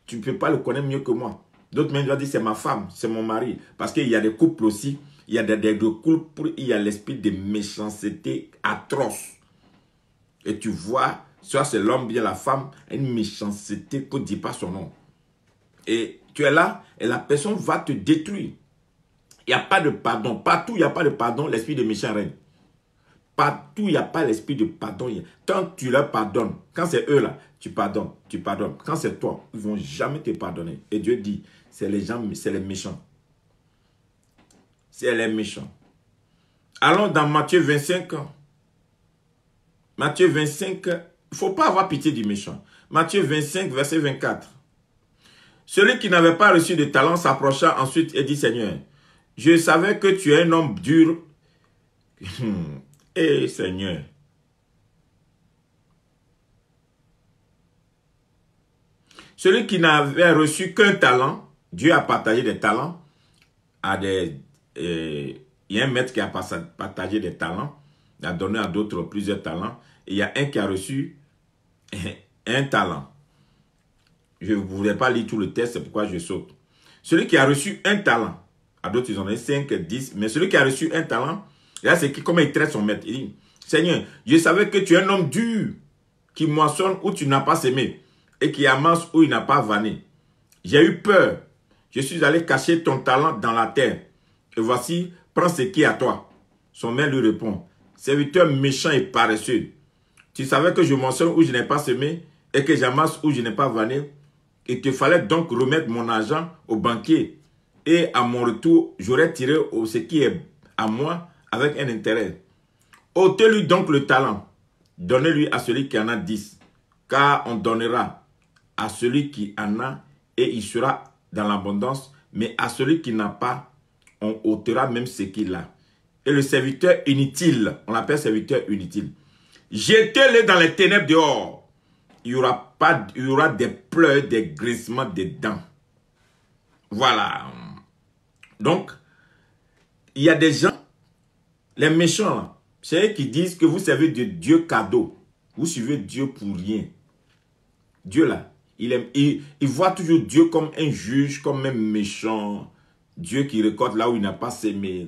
Tu ne peux pas le connaître mieux que moi. D'autres même doivent dire c'est ma femme, c'est mon mari. Parce qu'il y a des couples aussi. Il y a des couples, il y a l'esprit de méchanceté atroce. Et tu vois, soit c'est l'homme, bien la femme, une méchanceté qu'on ne dit pas son nom. Et tu es là, et la personne va te détruire. Il n'y a pas de pardon. Partout, il n'y a pas de pardon, l'esprit de méchant règne. Partout, il n'y a pas l'esprit de pardon. Tant que tu leur pardonnes, quand c'est eux là, tu pardonnes, tu pardonnes. Quand c'est toi, ils ne vont jamais te pardonner. Et Dieu dit, c'est les gens, c'est les méchants. C'est les méchants. Allons dans Matthieu 25. Matthieu 25, il ne faut pas avoir pitié du méchant. Matthieu 25, verset 24. Celui qui n'avait pas reçu de talent s'approcha ensuite et dit, Seigneur, je savais que tu es un homme dur. Eh Seigneur. Celui qui n'avait reçu qu'un talent, Dieu a partagé des talents à des... il y a un maître qui a partagé des talents, il a donné à d'autres plusieurs talents. Et il y a un qui a reçu un talent. Je ne voulais pas lire tout le texte, c'est pourquoi je saute. Celui qui a reçu un talent, à d'autres ils en ont 5, 10, mais celui qui a reçu un talent, là c'est comment il traite son maître. Il dit, Seigneur, je savais que tu es un homme dur, qui moissonne où tu n'as pas semé, et qui amasse où il n'a pas vanné. J'ai eu peur, je suis allé cacher ton talent dans la terre, et voici, prends ce qui est à toi. Son maître lui répond, serviteur méchant et paresseux, tu savais que je moissonne où je n'ai pas semé, et que j'amasse où je n'ai pas vanné. Il te fallait donc remettre mon argent au banquier. Et à mon retour, j'aurais tiré ce qui est à moi avec un intérêt. Ôtez-lui donc le talent. Donnez-lui à celui qui en a 10. Car on donnera à celui qui en a et il sera dans l'abondance. Mais à celui qui n'a pas, on ôtera même ce qu'il a. Et le serviteur inutile, on l'appelle serviteur inutile. Jetez-le dans les ténèbres dehors. Il y aura des pleurs, des grincements des dents. Voilà. Donc, il y a des gens, les méchants, c'est eux qui disent que vous servez de Dieu cadeau. Vous suivez Dieu pour rien. Dieu là, il voit toujours Dieu comme un juge, comme un méchant. Dieu qui récolte là où il n'a pas semé.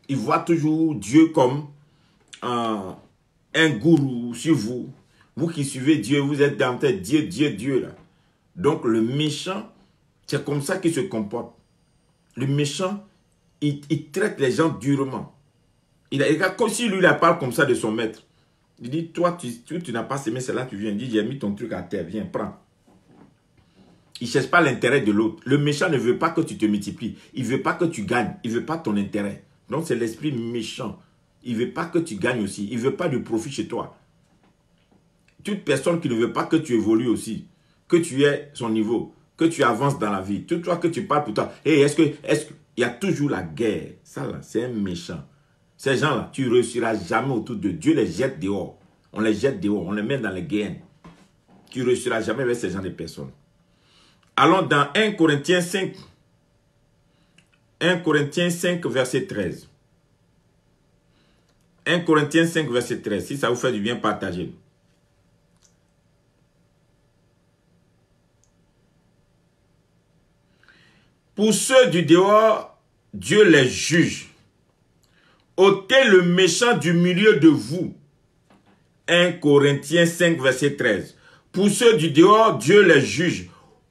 Il voit toujours Dieu comme un gourou sur vous. Vous qui suivez Dieu, vous êtes dans tête Dieu, Dieu, Dieu là. Donc le méchant, c'est comme ça qu'il se comporte. Le méchant, il traite les gens durement. Comme si lui, il parle comme ça de son maître. Il dit, toi, tu n'as pas semé, c'est là que tu viens. Il dit, j'ai mis ton truc à terre, viens, prends. Il ne cherche pas l'intérêt de l'autre. Le méchant ne veut pas que tu te multiplies. Il ne veut pas que tu gagnes. Il ne veut pas ton intérêt. Donc c'est l'esprit méchant. Il ne veut pas que tu gagnes aussi. Il ne veut pas de profit chez toi. Toute personne qui ne veut pas que tu évolues aussi, que tu aies son niveau, que tu avances dans la vie, tout toi que tu parles pour toi. Et est-ce que il y a toujours la guerre? Ça là, c'est un méchant. Ces gens-là, tu ne réussiras jamais autour de Dieu. Les jette dehors. On les jette dehors. On les met dans les guerres. Tu ne réussiras jamais avec ces gens de personnes. Allons dans 1 Corinthiens 5. 1 Corinthiens 5, verset 13. 1 Corinthiens 5, verset 13. Si ça vous fait du bien, partagez. Pour ceux du dehors, Dieu les juge. Ôtez le méchant du milieu de vous. 1 Corinthiens 5, verset 13. Pour ceux du dehors, Dieu les juge.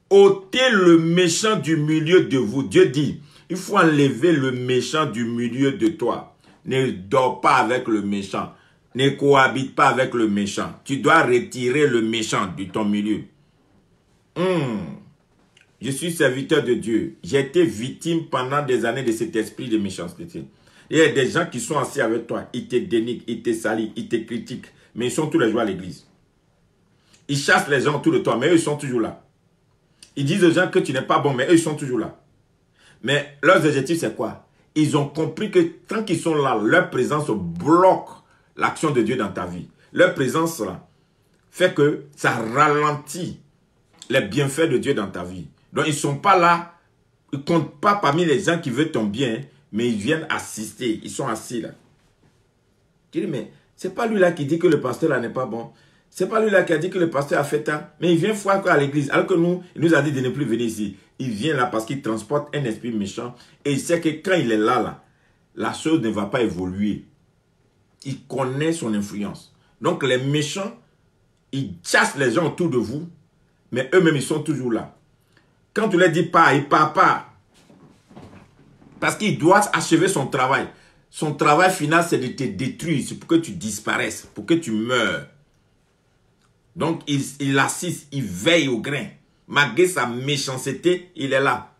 Ôtez le méchant du milieu de vous. Dieu dit, il faut enlever le méchant du milieu de toi. Ne dors pas avec le méchant. Ne cohabite pas avec le méchant. Tu dois retirer le méchant de ton milieu. Je suis serviteur de Dieu. J'ai été victime pendant des années de cet esprit de méchanceté. Il y a des gens qui sont assis avec toi. Ils te dénigrent, ils te salissent, ils te critiquent. Mais ils sont tous les jours à l'église. Ils chassent les gens autour de toi, mais eux, ils sont toujours là. Ils disent aux gens que tu n'es pas bon, mais eux, ils sont toujours là. Mais leurs objectifs, c'est quoi? Ils ont compris que tant qu'ils sont là, leur présence bloque l'action de Dieu dans ta vie. Leur présence là fait que ça ralentit les bienfaits de Dieu dans ta vie. Donc, ils ne sont pas là, ils ne comptent pas parmi les gens qui veulent ton bien, mais ils viennent assister. Ils sont assis là. Tu dis, mais c'est pas lui là qui dit que le pasteur là n'est pas bon. C'est pas lui là qui a dit que le pasteur a fait ça. Mais il vient fois à l'église. Alors que nous, il nous a dit de ne plus venir ici. Il vient là parce qu'il transporte un esprit méchant. Et il sait que quand il est là, la chose ne va pas évoluer. Il connaît son influence. Donc les méchants, ils chassent les gens autour de vous. Mais eux-mêmes, ils sont toujours là. Quand tu leur dis pas, ils partent pas. Parce qu'il doit achever son travail. Son travail final, c'est de te détruire. C'est pour que tu disparaisses. Pour que tu meurs. Donc, il assiste, il veille au grain. Malgré sa méchanceté, il est là.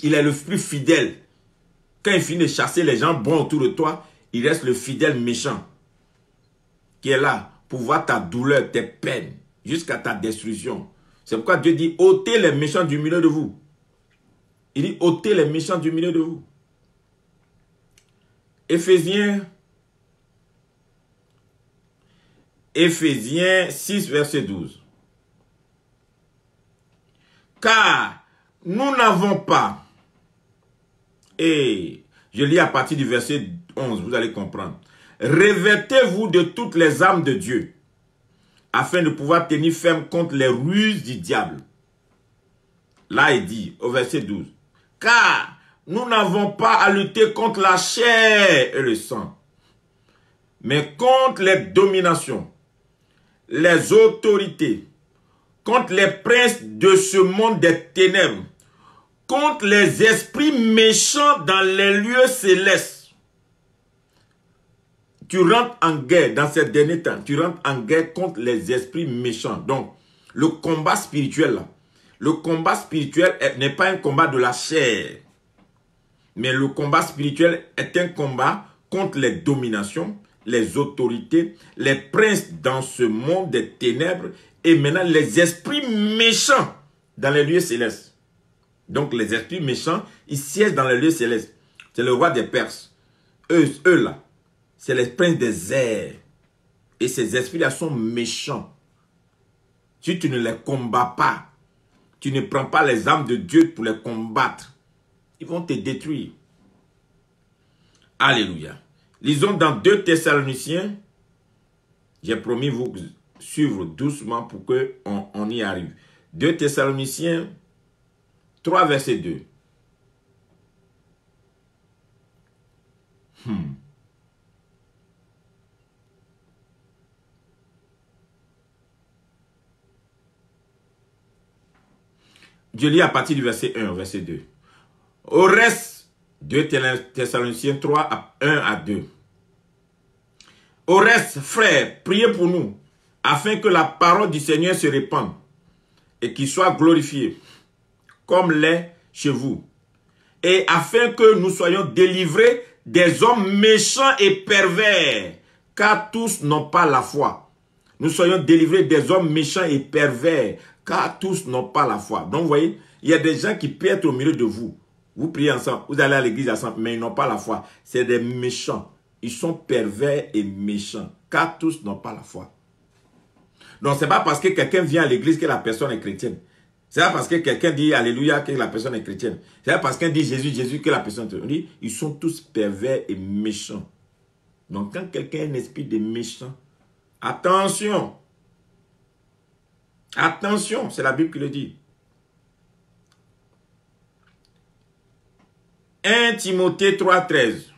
Il est le plus fidèle. Quand il finit de chasser les gens bons autour de toi, il reste le fidèle méchant. Qui est là pour voir ta douleur, tes peines, jusqu'à ta destruction. C'est pourquoi Dieu dit, ôtez les méchants du milieu de vous. Il dit, ôtez les méchants du milieu de vous. Éphésiens 6, verset 12. Car nous n'avons pas, et je lis à partir du verset 11, vous allez comprendre. Revêtez-vous de toutes les armes de Dieu, afin de pouvoir tenir ferme contre les ruses du diable. Là, il dit, au verset 12, car nous n'avons pas à lutter contre la chair et le sang, mais contre les dominations, les autorités, contre les princes de ce monde des ténèbres, contre les esprits méchants dans les lieux célestes. Tu rentres en guerre dans ces derniers temps, tu rentres en guerre contre les esprits méchants. Donc, le combat spirituel, là, le combat spirituel n'est pas un combat de la chair, mais le combat spirituel est un combat contre les dominations, les autorités, les princes dans ce monde des ténèbres et maintenant les esprits méchants dans les lieux célestes. Donc les esprits méchants, ils siègent dans les lieux célestes. C'est le roi des Perses. Eux là, c'est les princes des airs. Et ces esprits-là sont méchants. Si tu ne les combats pas, tu ne prends pas les armes de Dieu pour les combattre, ils vont te détruire. Alléluia. Lisons dans 2 Thessaloniciens. J'ai promis vous suivre doucement pour qu'on y arrive. 2 Thessaloniciens 3, verset 2. Je lis à partir du verset 1, verset 2. Au reste, 2 Thessaloniciens 3, 1 à 2. Au reste, frères, priez pour nous, afin que la parole du Seigneur se répande et qu'il soit glorifié, comme l'est chez vous, et afin que nous soyons délivrés des hommes méchants et pervers, car tous n'ont pas la foi. Nous soyons délivrés des hommes méchants et pervers, car tous n'ont pas la foi. Donc, vous voyez, il y a des gens qui peuvent être au milieu de vous. Vous priez ensemble, vous allez à l'église ensemble, mais ils n'ont pas la foi. C'est des méchants. Ils sont pervers et méchants, car tous n'ont pas la foi. Donc, ce n'est pas parce que quelqu'un vient à l'église que la personne est chrétienne. Ce n'est pas parce que quelqu'un dit Alléluia que la personne est chrétienne. Ce n'est pas parce qu'un dit Jésus, Jésus que la personne est chrétienne. Ils sont tous pervers et méchants. Donc, quand quelqu'un a un esprit de méchant, attention. Attention, c'est la Bible qui le dit. 1 Timothée 3, 13.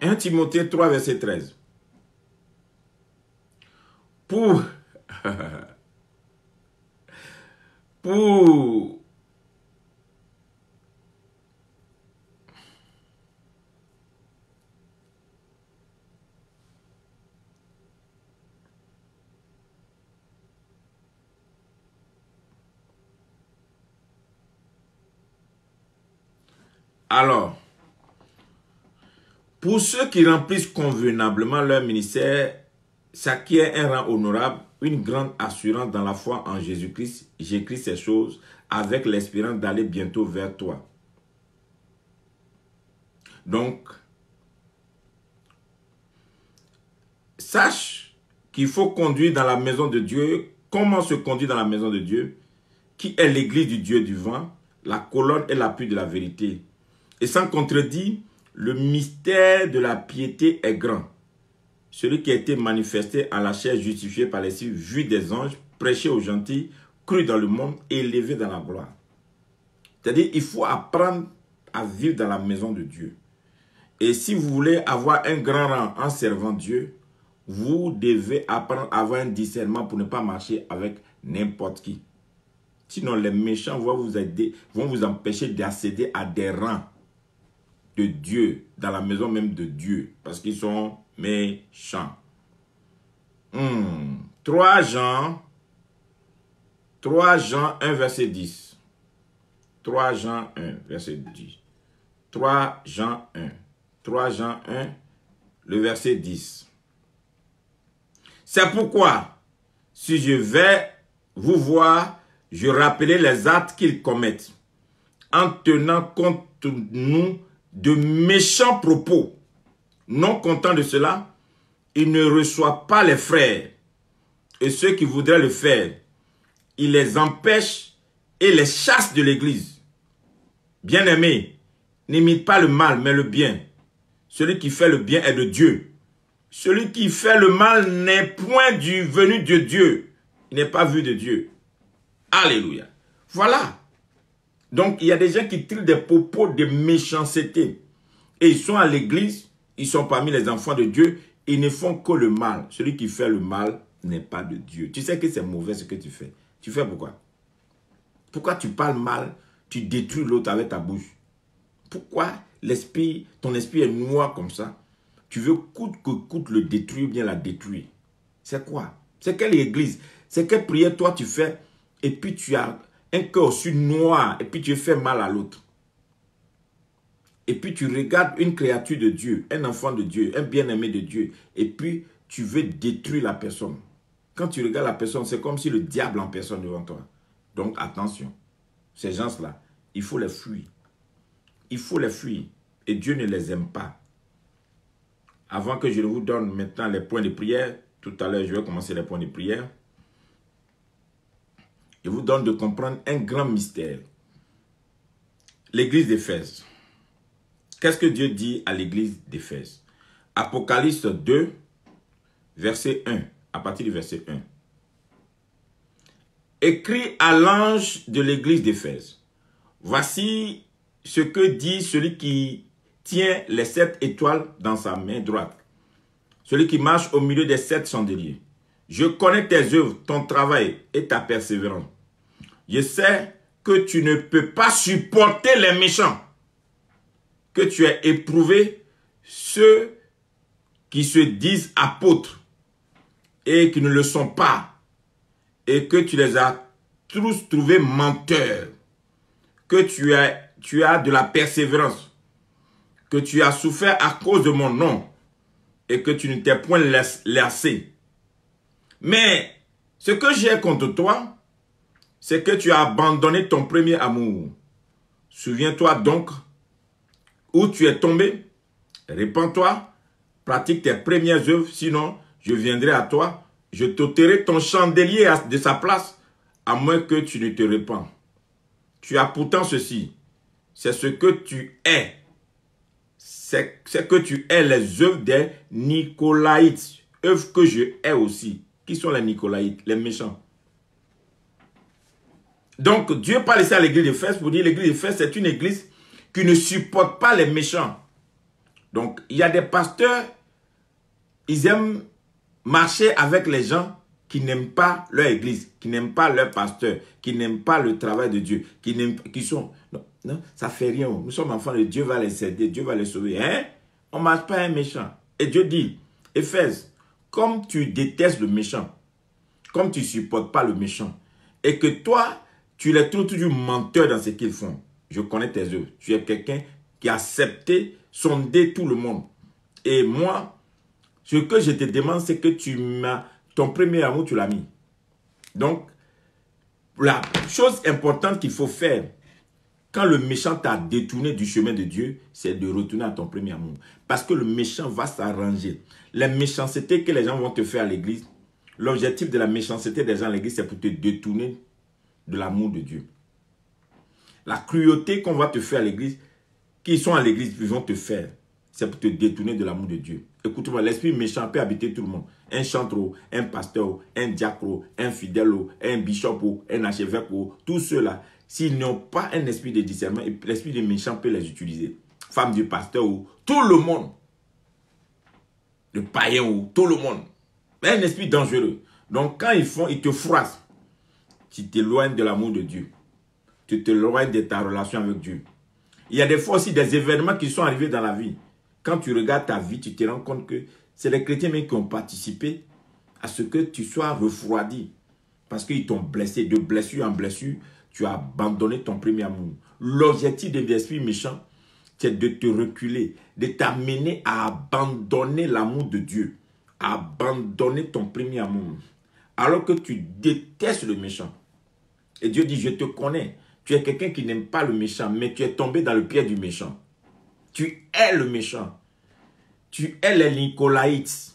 1 Timothée 3, verset 13. Pour alors, pour ceux qui remplissent convenablement leur ministère, s'acquiert un rang honorable une grande assurance dans la foi en Jésus-Christ. J'écris ces choses avec l'espérance d'aller bientôt vers toi. Donc, sache qu'il faut conduire dans la maison de Dieu. Comment se conduire dans la maison de Dieu? Qui est l'église du Dieu du vent, la colonne et l'appui de la vérité. Et sans contredit, le mystère de la piété est grand. Celui qui a été manifesté en la chair, justifié par les cieux, vu des anges, prêché aux gentils, cru dans le monde, élevé dans la gloire. C'est-à-dire, il faut apprendre à vivre dans la maison de Dieu. Et si vous voulez avoir un grand rang en servant Dieu, vous devez apprendre à avoir un discernement pour ne pas marcher avec n'importe qui. Sinon, les méchants vont vous empêcher d'accéder à des rangs de Dieu, dans la maison même de Dieu, parce qu'ils sont méchants. 3 Jean 1, verset 10. 3 Jean 1, verset 10. 3 Jean 1. 3 Jean 1, le verset 10. C'est pourquoi, si je vais vous voir, je rappellerai les actes qu'ils commettent, en tenant compte nous de méchants propos. Non content de cela, il ne reçoit pas les frères, et ceux qui voudraient le faire, il les empêche et les chasse de l'église. Bien-aimés, n'imite pas le mal, mais le bien. Celui qui fait le bien est de Dieu. Celui qui fait le mal n'est point venu de Dieu. Il n'est pas vu de Dieu. Alléluia. Voilà. Donc, il y a des gens qui tirent des propos de méchanceté. Et ils sont à l'église, ils sont parmi les enfants de Dieu, ils ne font que le mal. Celui qui fait le mal n'est pas de Dieu. Tu sais que c'est mauvais ce que tu fais. Tu fais pourquoi? Pourquoi tu parles mal, tu détruis l'autre avec ta bouche? Pourquoi ton esprit est noir comme ça? Tu veux coûte que coûte le détruire ou bien la détruire? C'est quoi? C'est quelle église? C'est quelle prière toi tu fais et puis tu as un cœur aussi noir et puis tu fais mal à l'autre? Et puis tu regardes une créature de Dieu, un enfant de Dieu, un bien-aimé de Dieu, et puis tu veux détruire la personne. Quand tu regardes la personne, c'est comme si le diable en personne devant toi. Donc attention, ces gens-là, il faut les fuir. Il faut les fuir. Et Dieu ne les aime pas. Avant que je vous donne maintenant les points de prière, tout à l'heure je vais commencer les points de prière, je vous donne de comprendre un grand mystère. L'église d'Éphèse. Qu'est-ce que Dieu dit à l'église d'Éphèse? Apocalypse 2, verset 1, à partir du verset 1. Écrit à l'ange de l'église d'Éphèse. Voici ce que dit celui qui tient les 7 étoiles dans sa main droite. Celui qui marche au milieu des 7 chandeliers. Je connais tes œuvres, ton travail et ta persévérance. Je sais que tu ne peux pas supporter les méchants. Que tu as éprouvé ceux qui se disent apôtres et qui ne le sont pas. Et que tu les as tous trouvés menteurs. Que tu as de la persévérance. Que tu as souffert à cause de mon nom. Et que tu ne t'es point lassé. Mais ce que j'ai contre toi, c'est que tu as abandonné ton premier amour. Souviens-toi donc où tu es tombé. Répands-toi, pratique tes premières œuvres, sinon je viendrai à toi, je t'ôterai ton chandelier de sa place, à moins que tu ne te répands. Tu as pourtant ceci, c'est ce que tu es. C'est que tu es les œuvres des Nicolaïtes, œuvres que je hais aussi. Qui sont les Nicolaïtes? Les méchants. Donc, Dieu parle ici à l'église d'Éphèse pour dire l'église d'Éphèse, c'est une église qui ne supporte pas les méchants. Donc, il y a des pasteurs, ils aiment marcher avec les gens qui n'aiment pas leur église, qui n'aiment pas leur pasteur, qui n'aiment pas le travail de Dieu, qui sont... Non, non, ça fait rien. Nous sommes enfants de Dieu, va les aider, Dieu va les sauver. Hein? On ne marche pas un méchant. Et Dieu dit, Éphèse, comme tu détestes le méchant, comme tu ne supportes pas le méchant, et que toi, tu les trouves toujours menteurs dans ce qu'ils font. Je connais tes œuvres. Tu es quelqu'un qui a accepté sonder tout le monde. Et moi, ce que je te demande, c'est que ton premier amour, tu l'as mis. Donc, la chose importante qu'il faut faire, quand le méchant t'a détourné du chemin de Dieu, c'est de retourner à ton premier amour. Parce que le méchant va s'arranger. La méchanceté que les gens vont te faire à l'église, l'objectif de la méchanceté des gens à l'église, c'est pour te détourner de l'amour de Dieu. La cruauté qu'on va te faire à l'église, qui sont à l'église, ils vont te faire, c'est pour te détourner de l'amour de Dieu. Écoute-moi, l'esprit méchant peut habiter tout le monde. Un chantre, un pasteur, un diacre, un fidèle, un bishop, un archevêque, tous ceux-là, s'ils n'ont pas un esprit de discernement, l'esprit des méchants peut les utiliser. Femme du pasteur, tout le monde. Le païen, tout le monde. Mais un esprit dangereux. Donc quand ils te froissent, tu t'éloignes de l'amour de Dieu. Tu t'éloignes de ta relation avec Dieu. Il y a des fois aussi des événements qui sont arrivés dans la vie. Quand tu regardes ta vie, tu te rends compte que c'est les chrétiens même qui ont participé à ce que tu sois refroidi. Parce qu'ils t'ont blessé. De blessure en blessure, tu as abandonné ton premier amour. L'objectif de l'esprit méchant, c'est de te reculer, de t'amener à abandonner l'amour de Dieu, à abandonner ton premier amour. Alors que tu détestes le méchant. Et Dieu dit, je te connais. Tu es quelqu'un qui n'aime pas le méchant, mais tu es tombé dans le piège du méchant. Tu es le méchant. Tu es les Nicolaïtes.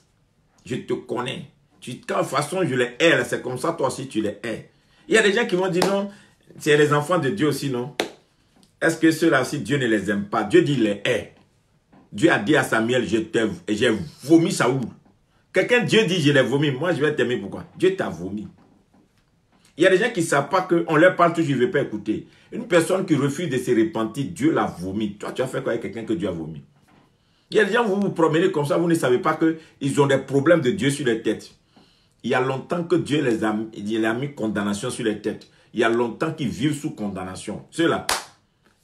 Je te connais. De toute façon, je les hais. C'est comme ça, toi aussi, tu les hais. Il y a des gens qui vont dire non, c'est les enfants de Dieu aussi, non? Est-ce que ceux-là aussi, Dieu ne les aime pas? Dieu dit les hais. Dieu a dit à Samuel, j'ai vomi Saoul. Quelqu'un, Dieu dit, je l'ai vomi. Moi, je vais t'aimer. Pourquoi? Dieu t'a vomi. Il y a des gens qui ne savent pas qu'on leur parle toujours, je ne veux pas écouter. Une personne qui refuse de se repentir, Dieu l'a vomi. Toi, tu as fait quoi avec quelqu'un que Dieu a vomi? Il y a des gens, vous vous promenez comme ça, vous ne savez pas qu'ils ont des problèmes de Dieu sur les têtes. Il y a longtemps que Dieu les a mis condamnation sur les têtes. Il y a longtemps qu'ils vivent sous condamnation. Ceux-là,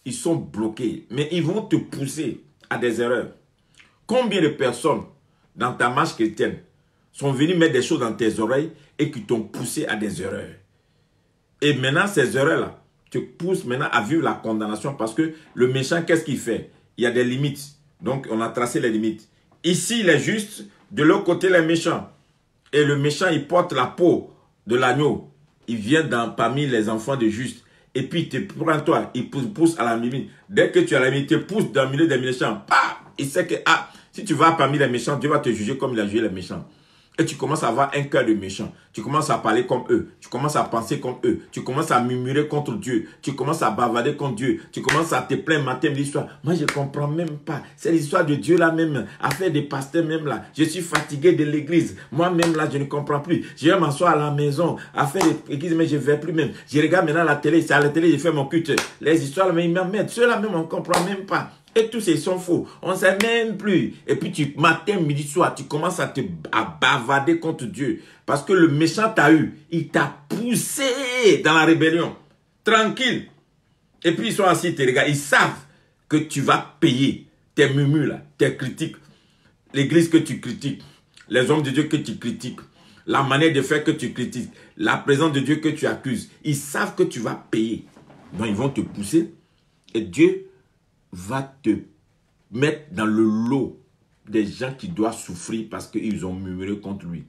ils sont bloqués. Mais ils vont te pousser à des erreurs. Combien de personnes dans ta marche chrétienne sont venues mettre des choses dans tes oreilles et qui t'ont poussé à des erreurs? Et maintenant, ces erreurs-là te poussent maintenant à vivre la condamnation parce que le méchant, qu'est-ce qu'il fait? Il y a des limites. Donc, on a tracé les limites. Ici, il est juste, de l'autre côté, les méchants. Et le méchant, il porte la peau de l'agneau. Il vient parmi les enfants de juste. Et puis, il te prend toi, il pousse à la limite. Dès que tu as la limite, il te pousse dans le milieu des méchants. Il sait que, si tu vas parmi les méchants, Dieu va te juger comme il a jugé les méchants. Et tu commences à avoir un cœur de méchant. Tu commences à parler comme eux. Tu commences à penser comme eux. Tu commences à murmurer contre Dieu. Tu commences à bavarder contre Dieu. Tu commences à te plaindre matin, midi, soir. Moi, je ne comprends même pas. C'est l'histoire de Dieu là même. Affaire des pasteurs même là. Je suis fatigué de l'église. Moi-même là, je ne comprends plus. Je vais m'asseoir à la maison. Affaire de l'église, mais je ne vais plus même. Je regarde maintenant la télé. C'est à la télé, je fais mon culte. Les histoires, mais ils m'emmènent. Ceux-là même, on ne comprend même pas. Et tous ces sont faux. On ne sait même plus. Et puis, matin, midi, soir, tu commences à bavarder contre Dieu. Parce que le méchant t'a eu. Il t'a poussé dans la rébellion. Tranquille. Et puis, ils sont assis, tes regards. Ils savent que tu vas payer tes murmures, là, tes critiques. L'église que tu critiques. Les hommes de Dieu que tu critiques. La manière de faire que tu critiques. La présence de Dieu que tu accuses. Ils savent que tu vas payer. Donc, ils vont te pousser. Et Dieu va te mettre dans le lot des gens qui doivent souffrir parce qu'ils ont murmuré contre lui.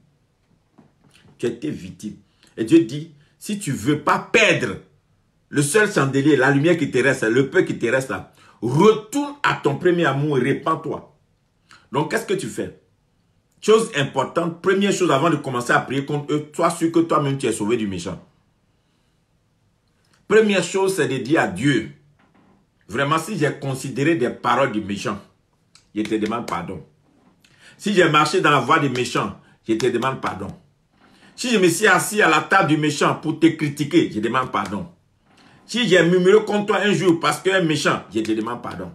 Tu as été victime. Et Dieu dit, si tu ne veux pas perdre le seul chandelier, la lumière qui te reste, le peu qui te reste là, retourne à ton premier amour et répands-toi. Donc, qu'est-ce que tu fais? Chose importante, première chose avant de commencer à prier contre eux, sois sûr que toi-même tu es sauvé du méchant. Première chose, c'est de dire à Dieu, vraiment, si j'ai considéré des paroles du méchant, je te demande pardon. Si j'ai marché dans la voie des méchants, je te demande pardon. Si je me suis assis à la table du méchant pour te critiquer, je demande pardon. Si j'ai murmuré contre toi un jour parce qu'un méchant, je te demande pardon.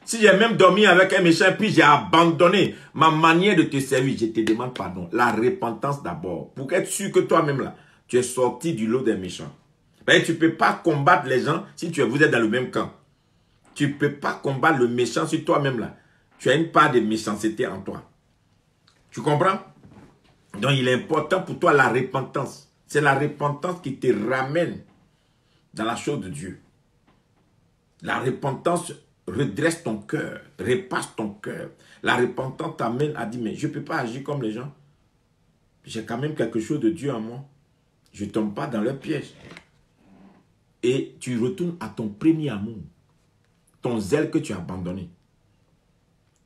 Si j'ai même dormi avec un méchant puis j'ai abandonné ma manière de te servir, je te demande pardon. La repentance d'abord. Pour être sûr que toi-même là, tu es sorti du lot des méchants. Ben, tu ne peux pas combattre les gens si vous êtes dans le même camp. Tu ne peux pas combattre le méchant sur toi-même là. Tu as une part de méchanceté en toi. Tu comprends? Donc il est important pour toi la repentance. C'est la repentance qui te ramène dans la chose de Dieu. La repentance redresse ton cœur, repasse ton cœur. La repentance t'amène à dire, mais je ne peux pas agir comme les gens. J'ai quand même quelque chose de Dieu en moi. Je ne tombe pas dans leur piège. Et tu retournes à ton premier amour. Ton zèle que tu as abandonné.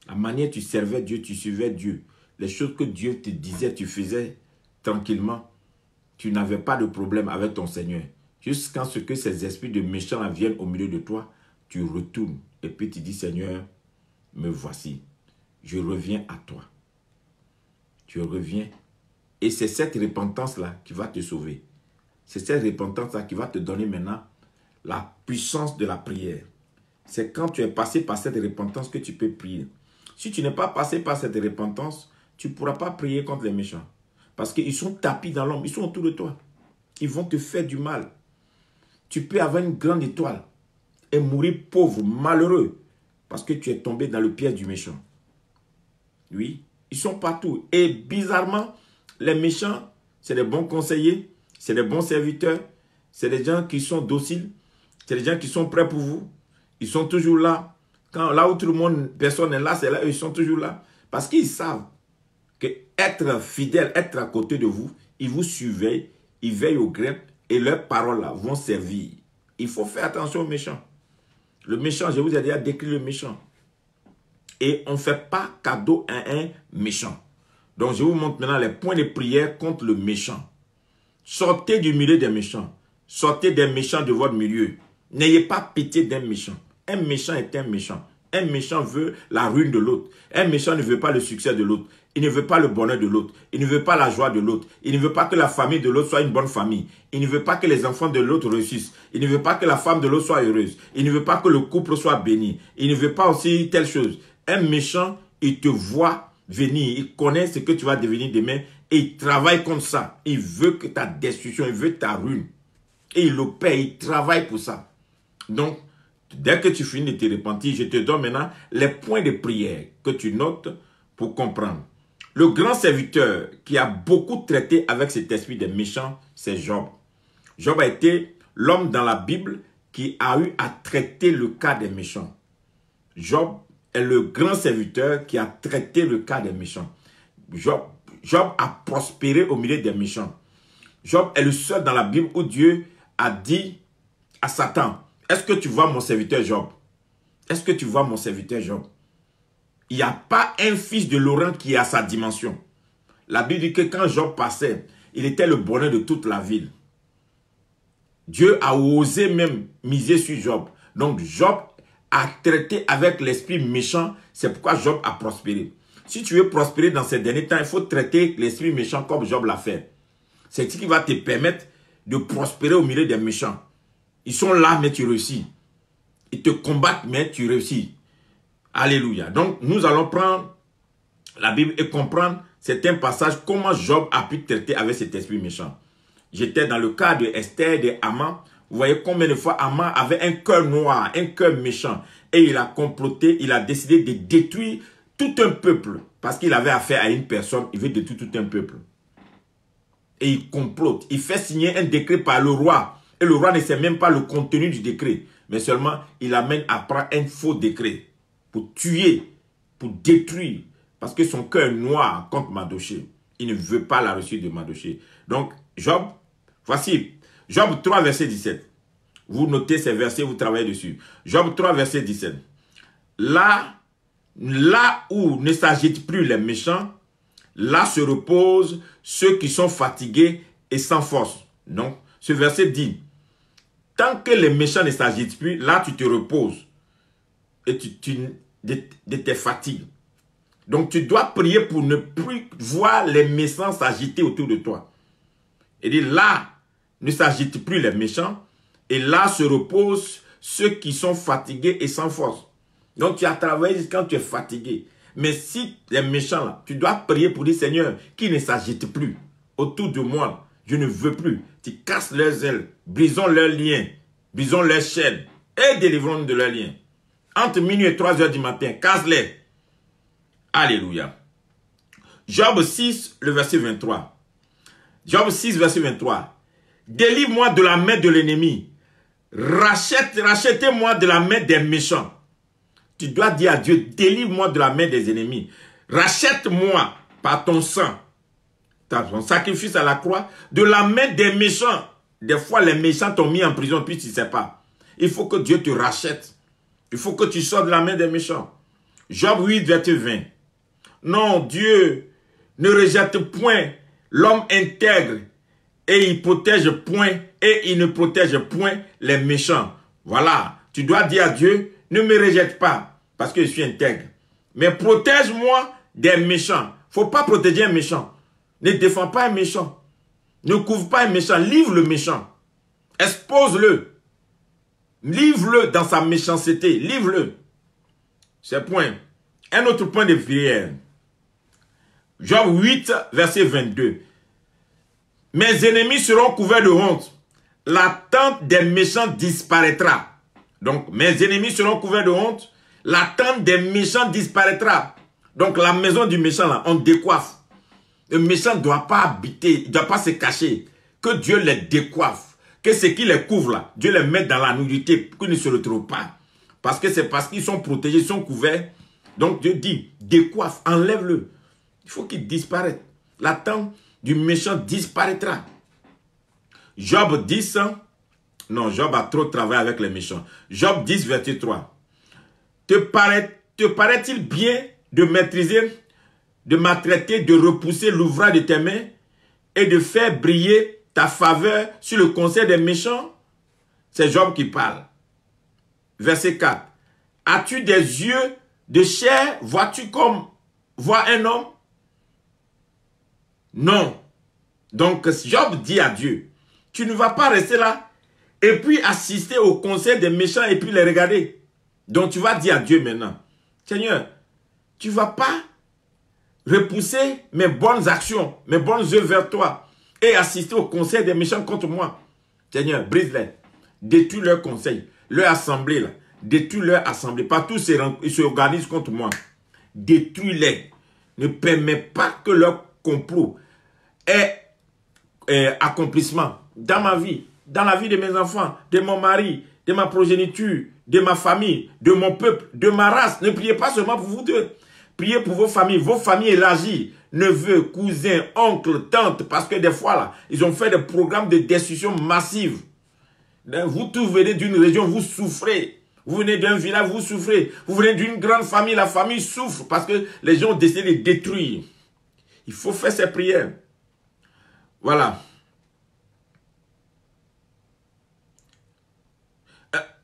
La manière dont tu servais Dieu, tu suivais Dieu. Les choses que Dieu te disait, tu faisais tranquillement. Tu n'avais pas de problème avec ton Seigneur. Jusqu'à ce que ces esprits de méchants viennent au milieu de toi, tu retournes. Et puis tu dis, Seigneur, me voici. Je reviens à toi. Tu reviens. Et c'est cette repentance-là qui va te sauver. C'est cette repentance-là qui va te donner maintenant la puissance de la prière. C'est quand tu es passé par cette repentance que tu peux prier. Si tu n'es pas passé par cette repentance, tu ne pourras pas prier contre les méchants. Parce qu'ils sont tapis dans l'ombre, ils sont autour de toi. Ils vont te faire du mal. Tu peux avoir une grande étoile et mourir pauvre, malheureux, parce que tu es tombé dans le piège du méchant. Oui, ils sont partout. Et bizarrement, les méchants, c'est des bons conseillers, c'est des bons serviteurs, c'est des gens qui sont dociles, c'est des gens qui sont prêts pour vous. Ils sont toujours là. Quand, là où tout le monde, personne n'est là, c'est là, ils sont toujours là. Parce qu'ils savent que être fidèle, être à côté de vous, ils vous surveillent, ils veillent au grain et leurs paroles là vont servir. Il faut faire attention aux méchants. Le méchant, je vous ai déjà décrit le méchant. Et on ne fait pas cadeau à un méchant. Donc je vous montre maintenant les points de prière contre le méchant. Sortez du milieu des méchants. Sortez des méchants de votre milieu. N'ayez pas pitié d'un méchant. Un méchant est un méchant. Un méchant veut la ruine de l'autre. Un méchant ne veut pas le succès de l'autre. Il ne veut pas le bonheur de l'autre. Il ne veut pas la joie de l'autre. Il ne veut pas que la famille de l'autre soit une bonne famille. Il ne veut pas que les enfants de l'autre réussissent. Il ne veut pas que la femme de l'autre soit heureuse. Il ne veut pas que le couple soit béni. Il ne veut pas aussi telle chose. Un méchant, il te voit venir. Il connaît ce que tu vas devenir demain. Et il travaille comme ça. Il veut que ta destruction, il veut ta ruine. Et il le paie, il travaille pour ça. Donc, dès que tu finis de te repentir, je te donne maintenant les points de prière que tu notes pour comprendre. Le grand serviteur qui a beaucoup traité avec cet esprit des méchants, c'est Job. Job a été l'homme dans la Bible qui a eu à traiter le cas des méchants. Job est le grand serviteur qui a traité le cas des méchants. Job a prospéré au milieu des méchants. Job est le seul dans la Bible où Dieu a dit à Satan, est-ce que tu vois mon serviteur Job? Est-ce que tu vois mon serviteur Job? Il n'y a pas un fils de Laurent qui a sa dimension. La Bible dit que quand Job passait, il était le bonheur de toute la ville. Dieu a osé même miser sur Job. Donc Job a traité avec l'esprit méchant. C'est pourquoi Job a prospéré. Si tu veux prospérer dans ces derniers temps, il faut traiter l'esprit méchant comme Job l'a fait. C'est ce qui va te permettre de prospérer au milieu des méchants. Ils sont là, mais tu réussis. Ils te combattent, mais tu réussis. Alléluia. Donc, nous allons prendre la Bible et comprendre certains passages, comment Job a pu traiter avec cet esprit méchant. J'étais dans le cas de Esther, de Haman. Vous voyez combien de fois Haman avait un cœur noir, un cœur méchant. Et il a comploté, il a décidé de détruire tout un peuple. Parce qu'il avait affaire à une personne, il veut détruire tout un peuple. Et il complote. Il fait signer un décret par le roi. Et le roi ne sait même pas le contenu du décret. Mais seulement, il amène à prendre un faux décret. Pour tuer, pour détruire. Parce que son cœur est noir contre Mardochée. Il ne veut pas la réussite de Mardochée. Donc, Job, voici, Job 3, verset 17. Vous notez ces versets, vous travaillez dessus. Job 3, verset 17. Là où ne s'agitent plus les méchants, là se reposent ceux qui sont fatigués et sans force. Donc, ce verset dit, tant que les méchants ne s'agitent plus, là tu te reposes. Et de tes fatigues. Donc tu dois prier pour ne plus voir les méchants s'agiter autour de toi. Et dit là, ne s'agitent plus les méchants. Et là se reposent ceux qui sont fatigués et sans force. Donc tu as travaillé quand tu es fatigué. Mais si les méchants là, tu dois prier pour dire Seigneur, qu'ils ne s'agitent plus autour de moi. Je ne veux plus. Tu casses leurs ailes, brisons leurs liens, brisons leurs chaînes et délivrons-nous de leurs liens. Entre minuit et 3 heures du matin, casse-les. Alléluia. Job 6, le verset 23. Job 6, verset 23. Délivre-moi de la main de l'ennemi. Rachetez-moi de la main des méchants. Tu dois dire à Dieu, délivre-moi de la main des ennemis. Rachète-moi par ton sang. ton sacrifice à la croix, de la main des méchants. Des fois, les méchants t'ont mis en prison, puis tu ne sais pas. Il faut que Dieu te rachète. Il faut que tu sors de la main des méchants. Job 8, verset 20. Non, Dieu ne rejette point l'homme intègre et il protège point et il ne protège point les méchants. Voilà, tu dois dire à Dieu, ne me rejette pas parce que je suis intègre. Mais protège-moi des méchants. Il ne faut pas protéger un méchant. Ne défends pas un méchant. Ne couvre pas un méchant. Livre le méchant. Expose-le. Livre-le dans sa méchanceté. Livre-le. C'est point. Un autre point de prière. Job 8, verset 22. Mes ennemis seront couverts de honte. La tente des méchants disparaîtra. Donc, mes ennemis seront couverts de honte. La tente des méchants disparaîtra. Donc, la maison du méchant, là, on décoiffe. Le méchant ne doit pas habiter, il ne doit pas se cacher. Que Dieu les décoiffe. Que ce qui les couvre, là, Dieu les met dans la nudité pour qu'ils ne se retrouvent pas. Parce que c'est parce qu'ils sont protégés, ils sont couverts. Donc, Dieu dit, décoiffe, enlève-le. Il faut qu'il disparaisse. La tente du méchant disparaîtra. Job 10, non, Job a trop travaillé avec les méchants. Job 10, verset 3. Te paraît-il bien de maîtriser, de maltraiter, de repousser l'ouvrage de tes mains et de faire briller ta faveur sur le conseil des méchants? C'est Job qui parle. Verset 4. As-tu des yeux de chair? Vois-tu comme voit un homme? Non. Donc Job dit à Dieu, tu ne vas pas rester là et puis assister au conseil des méchants et puis les regarder. Donc tu vas dire à Dieu maintenant, Seigneur, tu ne vas pas repousser mes bonnes actions, mes bonnes œuvres vers toi et assister au conseil des méchants contre moi. Seigneur, brise-les, détruis leurs conseils, leur assemblée là, détruis leur assemblée. Partout ils se organisent contre moi. Détruis-les. Ne permets pas que leur complot ait accomplissement dans ma vie, dans la vie de mes enfants, de mon mari, de ma progéniture, de ma famille, de mon peuple, de ma race. Ne priez pas seulement pour vous deux. Priez pour vos familles élargies, neveux, cousins, oncles, tantes, parce que des fois, là, ils ont fait des programmes de destruction massive. Vous tous venez d'une région, vous souffrez. Vous venez d'un village, vous souffrez. Vous venez d'une grande famille, la famille souffre parce que les gens ont décidé de détruire. Il faut faire ces prières. Voilà.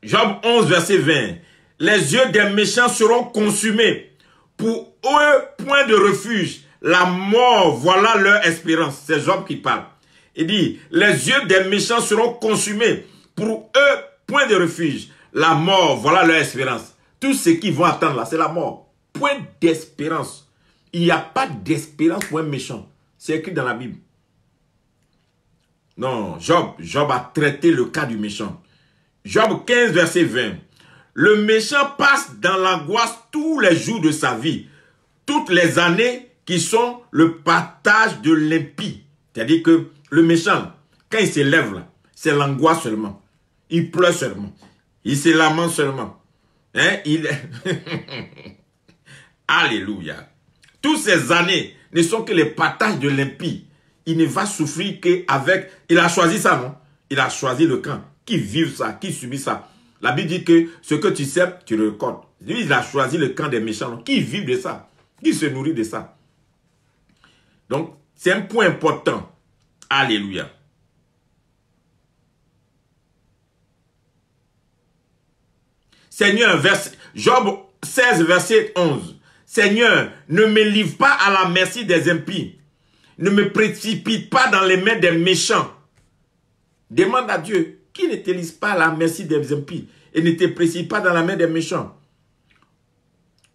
Job 11, verset 20. Les yeux des méchants seront consumés. Pour eux, point de refuge. La mort, voilà leur espérance. C'est Job qui parle. Il dit, les yeux des méchants seront consumés. Pour eux, point de refuge. La mort, voilà leur espérance. Tout ce qu'ils vont attendre là, c'est la mort. Point d'espérance. Il n'y a pas d'espérance pour un méchant. C'est écrit dans la Bible. Non, Job a traité le cas du méchant. Job 15, verset 20. Le méchant passe dans l'angoisse tous les jours de sa vie. Toutes les années qui sont le partage de l'impie. C'est-à-dire que le méchant, quand il se lève là, c'est l'angoisse seulement. Il pleure seulement. Il se lamente seulement. Hein? Alléluia. Toutes ces années ne sont que les partages de l'impie. Il ne va souffrir qu'avec... Il a choisi ça, non? Il a choisi le camp. Qui vit ça, qui subit ça. La Bible dit que ce que tu sèmes, tu le récoltes. Lui, il a choisi le camp des méchants. Non? Qui vit de ça? Qui se nourrit de ça? Donc, c'est un point important. Alléluia. Seigneur, Job 16, verset 11. Seigneur, ne me livre pas à la merci des impies. Ne me précipite pas dans les mains des méchants. Demande à Dieu, qui ne te livre pas à la merci des impies et ne te précipite pas dans la main des méchants.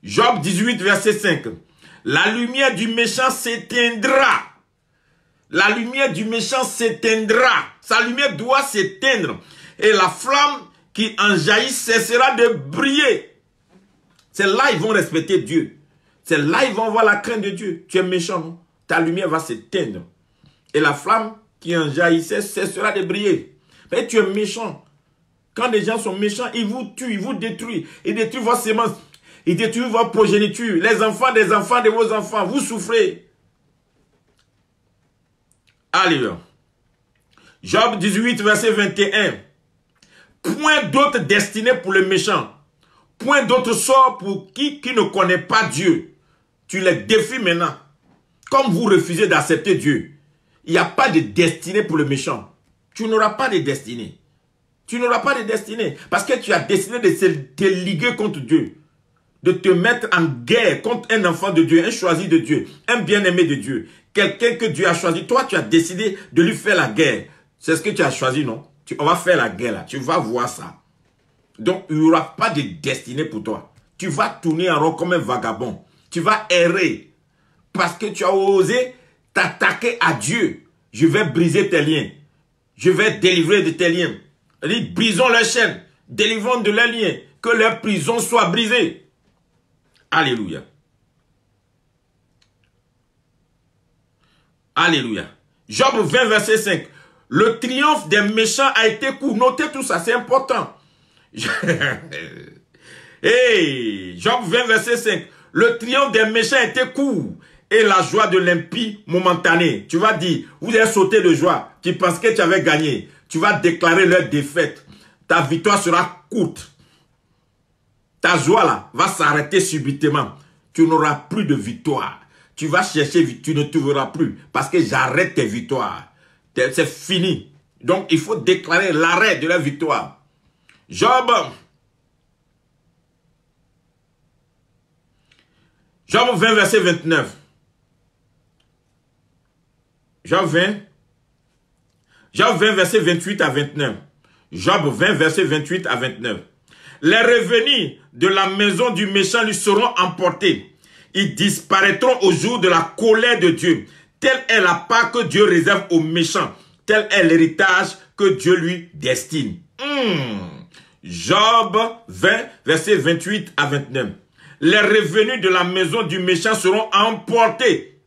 Job 18, verset 5. La lumière du méchant s'éteindra. La lumière du méchant s'éteindra. Sa lumière doit s'éteindre. Et la flamme qui en jaillit cessera de briller. C'est là ils vont respecter Dieu. C'est là ils vont avoir la crainte de Dieu. Tu es méchant, non? Ta lumière va s'éteindre. Et la flamme qui en jaillissait cessera de briller. Mais tu es méchant. Quand les gens sont méchants, ils vous tuent, ils vous détruisent. Ils détruisent vos semences. Ils détruisent vos progénitures. Les enfants de vos enfants. Vous souffrez. Alléluia. Job 18, verset 21. Point d'autre destinée pour le méchant. Point d'autre sort pour qui ne connaît pas Dieu. Tu les défies maintenant. Comme vous refusez d'accepter Dieu, il n'y a pas de destinée pour le méchant. Tu n'auras pas de destinée. Tu n'auras pas de destinée. Parce que tu as décidé de te liguer contre Dieu. De te mettre en guerre contre un enfant de Dieu, un choisi de Dieu, un bien-aimé de Dieu. Quelqu'un que Dieu a choisi. Toi, tu as décidé de lui faire la guerre. C'est ce que tu as choisi, non? On va faire la guerre là. Tu vas voir ça. Donc, il n'y aura pas de destinée pour toi. Tu vas tourner en rond comme un vagabond. Tu vas errer. Parce que tu as osé t'attaquer à Dieu. Je vais briser tes liens. Je vais délivrer de tes liens. Brisons leurs chaînes. Délivrons de leurs liens. Que leur prison soit brisée. Alléluia. Alléluia. Job 20, verset 5. Le triomphe des méchants a été court. Notez tout ça, c'est important. Hey, Job 20, verset 5. Le triomphe des méchants a été court et la joie de l'impie momentanée. Tu vas dire, vous avez sauté de joie. Tu penses que tu avais gagné. Tu vas déclarer leur défaite. Ta victoire sera courte. Ta joie là va s'arrêter subitement. Tu n'auras plus de victoire. Tu vas chercher, tu ne trouveras plus. Parce que j'arrête tes victoires. C'est fini. Donc il faut déclarer l'arrêt de la victoire. Job 20, verset 29. Job 20, verset 28 à 29. Job 20, verset 28 à 29. Les revenus de la maison du méchant lui seront emportés. Ils disparaîtront au jour de la colère de Dieu. Telle est la part que Dieu réserve aux méchants. Tel est l'héritage que Dieu lui destine. Job 20, verset 28 à 29. Les revenus de la maison du méchant seront emportés.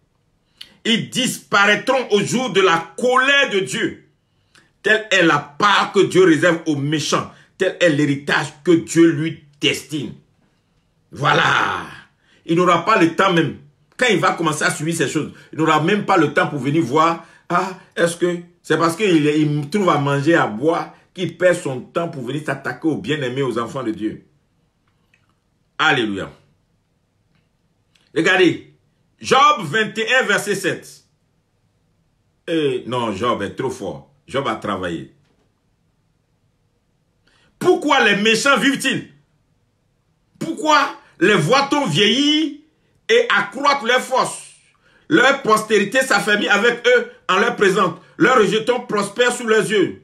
Ils disparaîtront au jour de la colère de Dieu. Telle est la part que Dieu réserve aux méchants. Tel est l'héritage que Dieu lui destine. Voilà. Il n'aura pas le temps même. Quand il va commencer à subir ces choses, il n'aura même pas le temps pour venir voir. Ah, est-ce que c'est parce qu'il trouve à manger, à boire, qu'il perd son temps pour venir s'attaquer aux bien-aimés, aux enfants de Dieu. Alléluia. Regardez. Job 21, verset 7. Non, Job est trop fort. Job a travaillé. Pourquoi les méchants vivent-ils? Pourquoi les voit-on vieillir et accroître leurs forces? Leur postérité s'affermit avec eux en leur présence. Leurs rejetons prospèrent sous leurs yeux.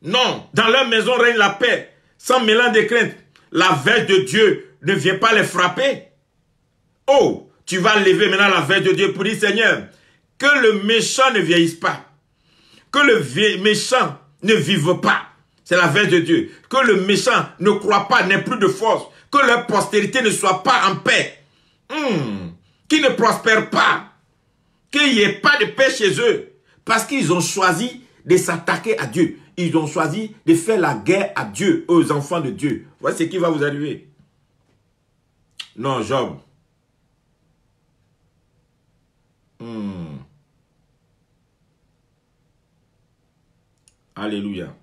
Non, dans leur maison règne la paix, sans mélange de crainte. La verge de Dieu ne vient pas les frapper. Oh, tu vas lever maintenant la verge de Dieu pour dire, Seigneur, que le méchant ne vieillisse pas. Que le méchant ne vive pas. C'est la verge de Dieu. Que le méchant ne croit pas, n'ait plus de force. Que leur postérité ne soit pas en paix. Qu'ils ne prospèrent pas. Qu'il n'y ait pas de paix chez eux. Parce qu'ils ont choisi de s'attaquer à Dieu. Ils ont choisi de faire la guerre à Dieu, aux enfants de Dieu. Voici ce qui va vous arriver. Non, Job. Alléluia.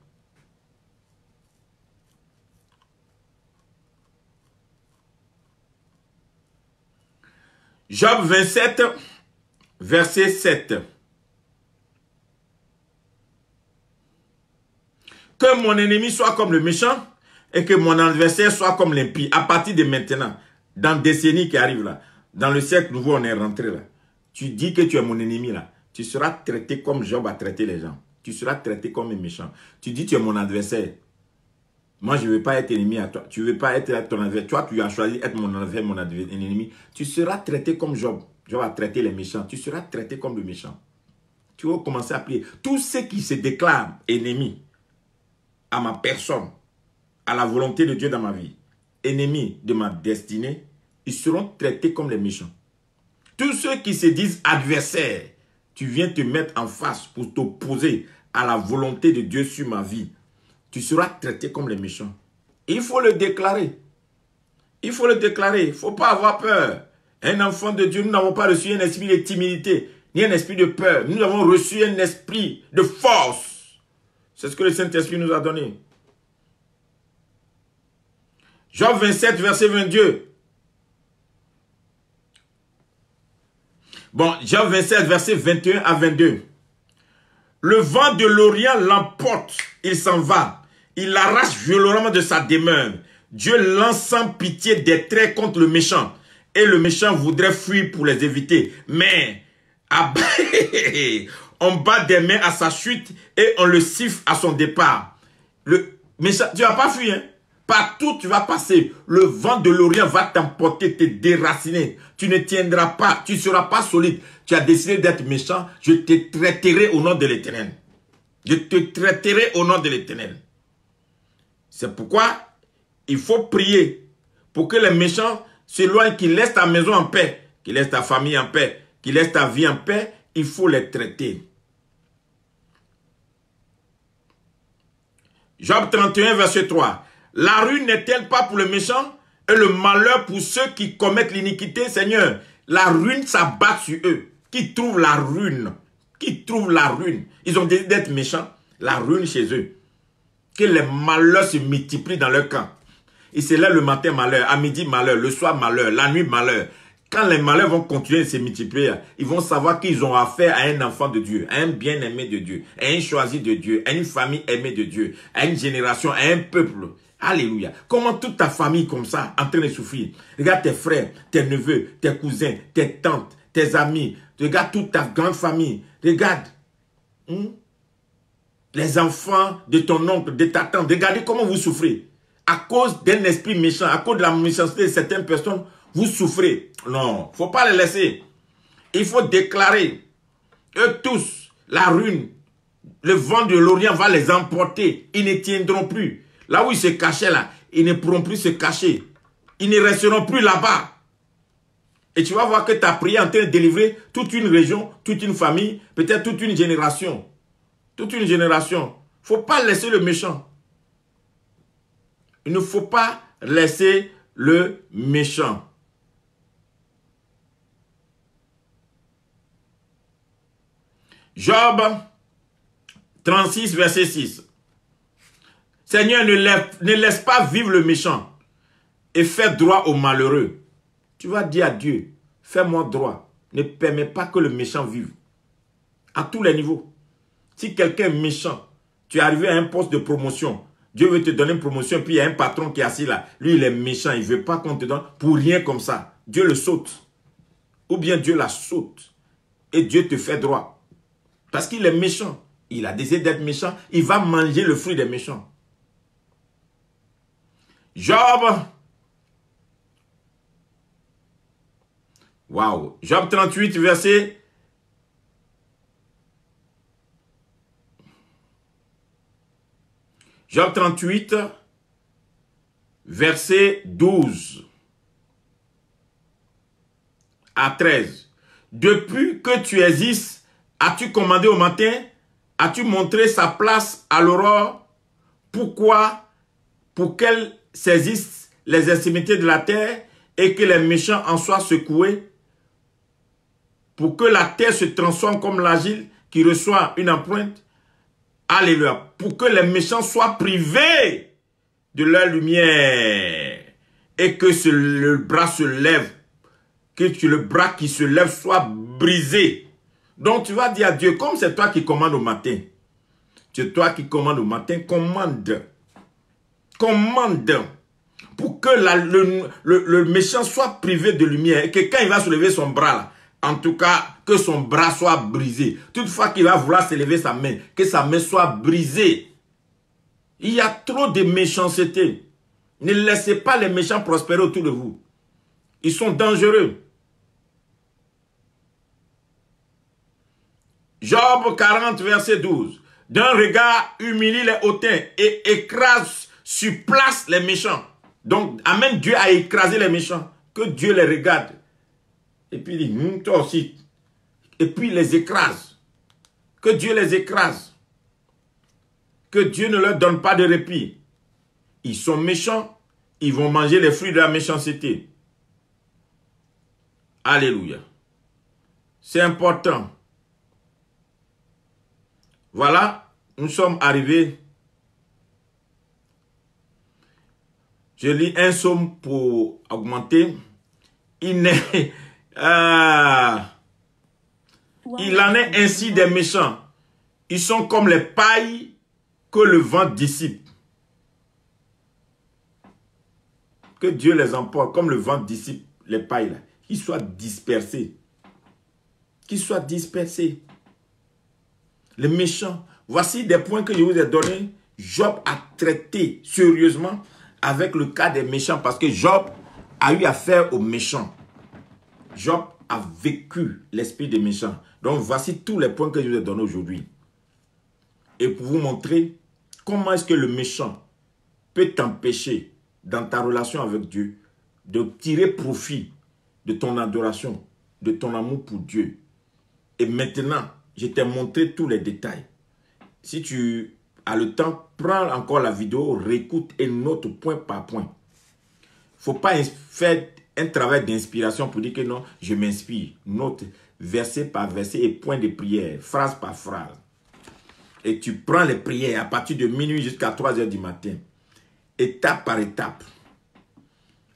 Job 27, verset 7. Que mon ennemi soit comme le méchant et que mon adversaire soit comme l'impie. À partir de maintenant, dans la décennie qui arrive là, dans le siècle nouveau, on est rentré là. Tu dis que tu es mon ennemi là. Tu seras traité comme Job a traité les gens. Tu seras traité comme un méchant. Tu dis que tu es mon adversaire. Moi, je ne veux pas être ennemi à toi. Tu ne veux pas être ton adversaire. Toi, tu as choisi d'être mon adversaire, mon ennemi. Tu seras traité comme Job. Job a traité les méchants. Tu seras traité comme le méchant. Tu vas commencer à prier. Tous ceux qui se déclarent ennemis à ma personne, à la volonté de Dieu dans ma vie, ennemis de ma destinée, ils seront traités comme les méchants. Tous ceux qui se disent adversaires, tu viens te mettre en face pour t'opposer à la volonté de Dieu sur ma vie. Tu seras traité comme les méchants. Il faut le déclarer. Il faut le déclarer. Il ne faut pas avoir peur. Un enfant de Dieu, nous n'avons pas reçu un esprit de timidité, ni un esprit de peur. Nous avons reçu un esprit de force. C'est ce que le Saint-Esprit nous a donné. Job 27, verset 22. Bon, Job 27, verset 21 à 22. Le vent de l'Orient l'emporte, il s'en va. Il l'arrache violemment de sa demeure. Dieu lance sans pitié des traits contre le méchant. Et le méchant voudrait fuir pour les éviter. Mais on bat des mains à sa chute et on le siffle à son départ. Le méchant, tu ne vas pas fuir, hein? Partout tu vas passer, le vent de l'Orient va t'emporter, te déraciner. Tu ne tiendras pas, tu ne seras pas solide. Tu as décidé d'être méchant, je te traiterai au nom de l'Éternel. Je te traiterai au nom de l'Éternel. C'est pourquoi il faut prier pour que les méchants s'éloignent, qu'ils laissent ta maison en paix, qu'ils laissent ta famille en paix, qu'ils laissent ta vie en paix. Il faut les traiter. Job 31, verset 3. La ruine n'est-elle pas pour le méchant et le malheur pour ceux qui commettent l'iniquité, Seigneur? La ruine s'abat sur eux. Qui trouvent la ruine? Qui trouvent la ruine? Ils ont décidé d'être méchants. La ruine chez eux. Que les malheurs se multiplient dans leur camp. Et c'est là le matin malheur, à midi malheur, le soir malheur, la nuit malheur. Quand les malheurs vont continuer de se multiplier, ils vont savoir qu'ils ont affaire à un enfant de Dieu, à un bien-aimé de Dieu, à un choisi de Dieu, à une famille aimée de Dieu, à une génération, à un peuple. Alléluia. Comment toute ta famille comme ça, en train de souffrir. Regarde tes frères, tes neveux, tes cousins, tes tantes, tes amis. Regarde toute ta grande famille. Regarde. Les enfants de ton oncle, de ta tante. Regardez comment vous souffrez. À cause d'un esprit méchant, à cause de la méchanceté de certaines personnes, vous souffrez. Non, il ne faut pas les laisser. Il faut déclarer. Eux tous, la ruine, le vent de l'Orient va les emporter. Ils ne tiendront plus. Là où ils se cachaient là, ils ne pourront plus se cacher. Ils ne resteront plus là-bas. Et tu vas voir que tu as prié en train de délivrer toute une région, toute une famille, peut-être toute une génération. Toute une génération. Il ne faut pas laisser le méchant. Il ne faut pas laisser le méchant. Job 36, verset 6. Seigneur, ne laisse pas vivre le méchant et fais droit aux malheureux. Tu vas dire à Dieu, fais-moi droit. Ne permets pas que le méchant vive. À tous les niveaux. Si quelqu'un est méchant, tu es arrivé à un poste de promotion, Dieu veut te donner une promotion, puis il y a un patron qui est assis là. Lui, il est méchant, il ne veut pas qu'on te donne pour rien comme ça. Dieu le saute. Ou bien Dieu la saute. Et Dieu te fait droit. Parce qu'il est méchant. Il a décidé d'être méchant. Il va manger le fruit des méchants. Job. Waouh. Job 38, verset. Job 38, verset 12 à 13. Depuis que tu existes, as-tu commandé au matin? As-tu montré sa place à l'aurore? Pourquoi? Pour qu'elle saisisse les extrémités de la terre et que les méchants en soient secoués? Pour que la terre se transforme comme l'argile qui reçoit une empreinte? Alléluia. Pour que les méchants soient privés de leur lumière et que le bras se lève, que le bras qui se lève soit brisé. Donc tu vas dire à Dieu, comme c'est toi qui commandes au matin, c'est toi qui commandes au matin, commande. Commande. Pour que le méchant soit privé de lumière et que quand il va se lever son bras là, en tout cas, que son bras soit brisé. Toutefois qu'il va vouloir se lever sa main, que sa main soit brisée. Il y a trop de méchanceté. Ne laissez pas les méchants prospérer autour de vous. Ils sont dangereux. Job 40, verset 12. D'un regard humilie les hautains et écrase sur place les méchants. Donc, amène Dieu à écraser les méchants. Que Dieu les regarde. Et puis il dit, toi aussi. Et puis il les écrase. Que Dieu les écrase. Que Dieu ne leur donne pas de répit. Ils sont méchants. Ils vont manger les fruits de la méchanceté. Alléluia. C'est important. Voilà, nous sommes arrivés. Je lis un psaume pour augmenter. Il en est ainsi des méchants. Ils sont comme les pailles que le vent dissipe. Que Dieu les emporte, comme le vent dissipe les pailles, là. Qu'ils soient dispersés. Qu'ils soient dispersés. Les méchants. Voici des points que je vous ai donnés. Job a traité sérieusement avec le cas des méchants parce que Job a eu affaire aux méchants. Job a vécu l'esprit des méchants. Donc voici tous les points que je vous ai donnés aujourd'hui. Et pour vous montrer comment est-ce que le méchant peut t'empêcher dans ta relation avec Dieu de tirer profit de ton adoration, de ton amour pour Dieu. Et maintenant, je t'ai montré tous les détails. Si tu as le temps, prends encore la vidéo, réécoute et note point par point. Il ne faut pas faire un travail d'inspiration pour dire que non, je m'inspire. Note verset par verset et point de prière, phrase par phrase. Et tu prends les prières à partir de minuit jusqu'à 3 h du matin. Étape par étape.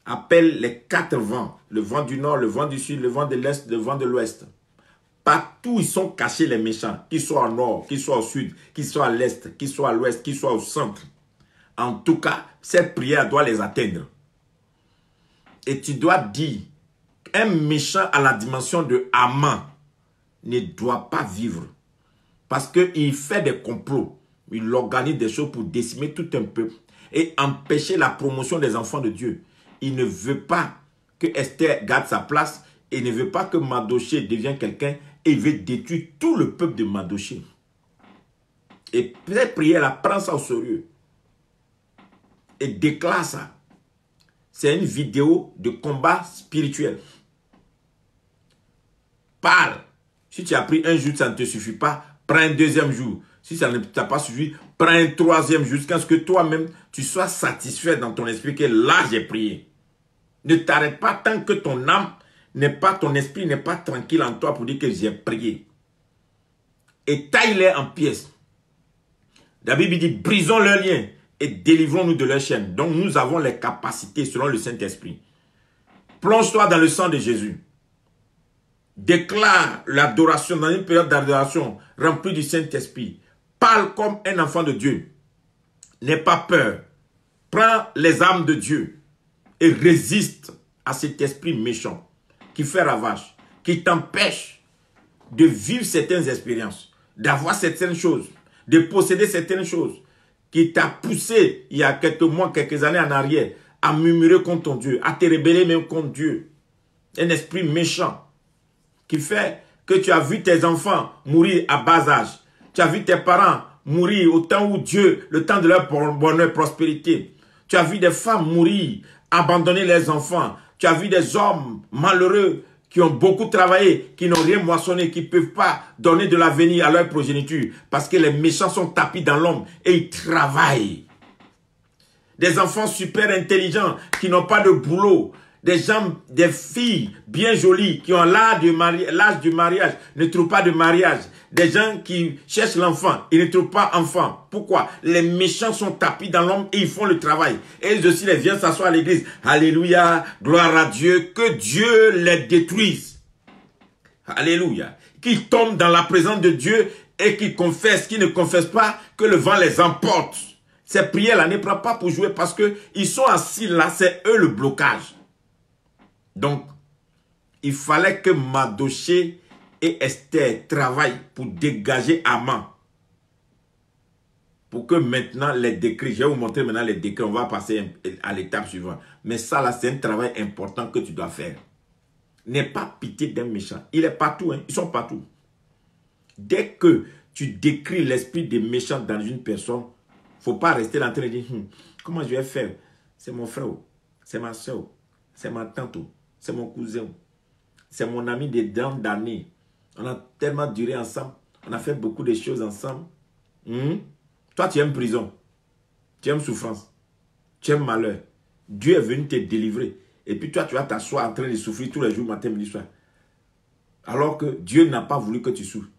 Appelle les 4 vents. Le vent du nord, le vent du sud, le vent de l'est, le vent de l'ouest. Partout ils sont cachés les méchants. Qu'ils soient au nord, qu'ils soient au sud, qu'ils soient à l'est, qu'ils soient à l'ouest, qu'ils soient au centre. En tout cas, cette prière doit les atteindre. Et tu dois dire, un méchant à la dimension de Haman ne doit pas vivre. Parce qu'il fait des complots. Il organise des choses pour décimer tout un peuple et empêcher la promotion des enfants de Dieu. Il ne veut pas que Esther garde sa place. Il ne veut pas que Mardochée devienne quelqu'un. Et il veut détruire tout le peuple de Mardochée. Et cette prière-là, prends ça au sérieux. Et déclare ça. C'est une vidéo de combat spirituel. Parle. Si tu as pris un jour, ça ne te suffit pas. Prends un deuxième jour. Si ça ne t'a pas suffi, prends un troisième jour. Jusqu'à ce que toi-même, tu sois satisfait dans ton esprit que là, j'ai prié. Ne t'arrête pas tant que ton âme n'est pas, ton esprit n'est pas tranquille en toi pour dire que j'ai prié. Et taille-les en pièces. La Bible dit, brisons leurs liens et délivrons-nous de leurs chaînes. Donc nous avons les capacités selon le Saint-Esprit. Plonge-toi dans le sang de Jésus. Déclare l'adoration dans une période d'adoration remplie du Saint-Esprit. Parle comme un enfant de Dieu. N'aie pas peur. Prends les armes de Dieu et résiste à cet esprit méchant qui fait ravage, qui t'empêche de vivre certaines expériences, d'avoir certaines choses, de posséder certaines choses, qui t'a poussé il y a quelques mois, quelques années en arrière, à murmurer contre ton Dieu, à te rebeller même contre Dieu. Un esprit méchant qui fait que tu as vu tes enfants mourir à bas âge. Tu as vu tes parents mourir au temps où Dieu, le temps de leur bonheur, prospérité. Tu as vu des femmes mourir, abandonner les enfants. Tu as vu des hommes malheureux qui ont beaucoup travaillé, qui n'ont rien moissonné, qui ne peuvent pas donner de l'avenir à leur progéniture parce que les méchants sont tapis dans l'ombre et ils travaillent. Des enfants super intelligents qui n'ont pas de boulot. Des gens, des filles bien jolies qui ont l'âge du mariage, ne trouvent pas de mariage. Des gens qui cherchent l'enfant, ils ne trouvent pas enfant. Pourquoi? Les méchants sont tapis dans l'ombre et ils font le travail. Et ils aussi, ils viennent s'asseoir à l'église. Alléluia, gloire à Dieu, que Dieu les détruise. Alléluia. Qu'ils tombent dans la présence de Dieu et qu'ils confessent, qu'ils ne confessent pas, que le vent les emporte. Ces prières-là ne prennent pas pour jouer parce qu'ils sont assis là, c'est eux le blocage. Donc, il fallait que Mardochée et Esther travaillent pour dégager Haman. Pour que maintenant les décrets, je vais vous montrer maintenant les décrets, on va passer à l'étape suivante. Mais ça là, c'est un travail important que tu dois faire. N'aie pas pitié d'un méchant. Il est partout, hein? Ils sont partout. Dès que tu décris l'esprit des méchants dans une personne, il ne faut pas rester là en train de dire, comment je vais faire? C'est mon frère, c'est ma soeur, c'est ma tante, c'est mon cousin, c'est mon ami des d'années. On a tellement duré ensemble, on a fait beaucoup de choses ensemble. Toi, tu aimes prison, tu aimes souffrance, tu aimes malheur. Dieu est venu te délivrer. Et puis toi, tu vas t'asseoir en train de souffrir tous les jours, matin, midi, soir. Alors que Dieu n'a pas voulu que tu souffres.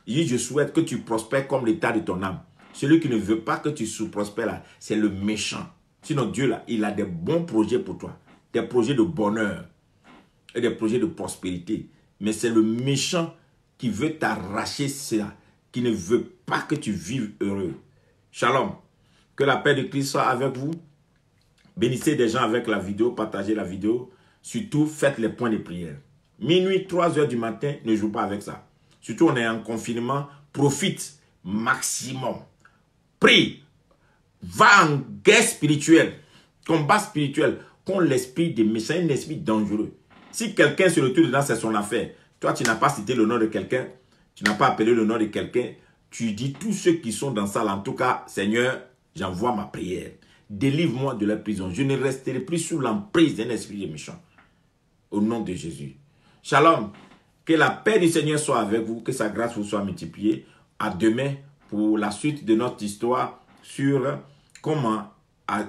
Il dit, je souhaite que tu prospères comme l'état de ton âme. Celui qui ne veut pas que tu prospères là, c'est le méchant. Sinon, Dieu là, il a des bons projets pour toi. Des projets de bonheur et des projets de prospérité. Mais c'est le méchant qui veut t'arracher cela, qui ne veut pas que tu vives heureux. Shalom. Que la paix de Christ soit avec vous. Bénissez des gens avec la vidéo, partagez la vidéo. Surtout, faites les points de prière. Minuit, 3 heures du matin, ne joue pas avec ça. Surtout, on est en confinement. Profite maximum. Prie. Va en guerre spirituelle. Combat spirituel contre l'esprit des méchants, un esprit dangereux. Si quelqu'un se retrouve dedans, c'est son affaire. Toi, tu n'as pas cité le nom de quelqu'un. Tu n'as pas appelé le nom de quelqu'un. Tu dis tous ceux qui sont dans ça, en tout cas, Seigneur, j'envoie ma prière. Délivre-moi de la prison. Je ne resterai plus sous l'emprise d'un esprit méchant. Au nom de Jésus. Shalom. Que la paix du Seigneur soit avec vous. Que sa grâce vous soit multipliée. À demain pour la suite de notre histoire sur comment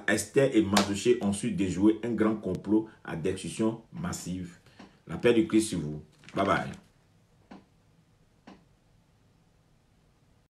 Esther et Mardochée ont su déjouer un grand complot à destruction massive. La paix du Christ sur vous. Bye bye.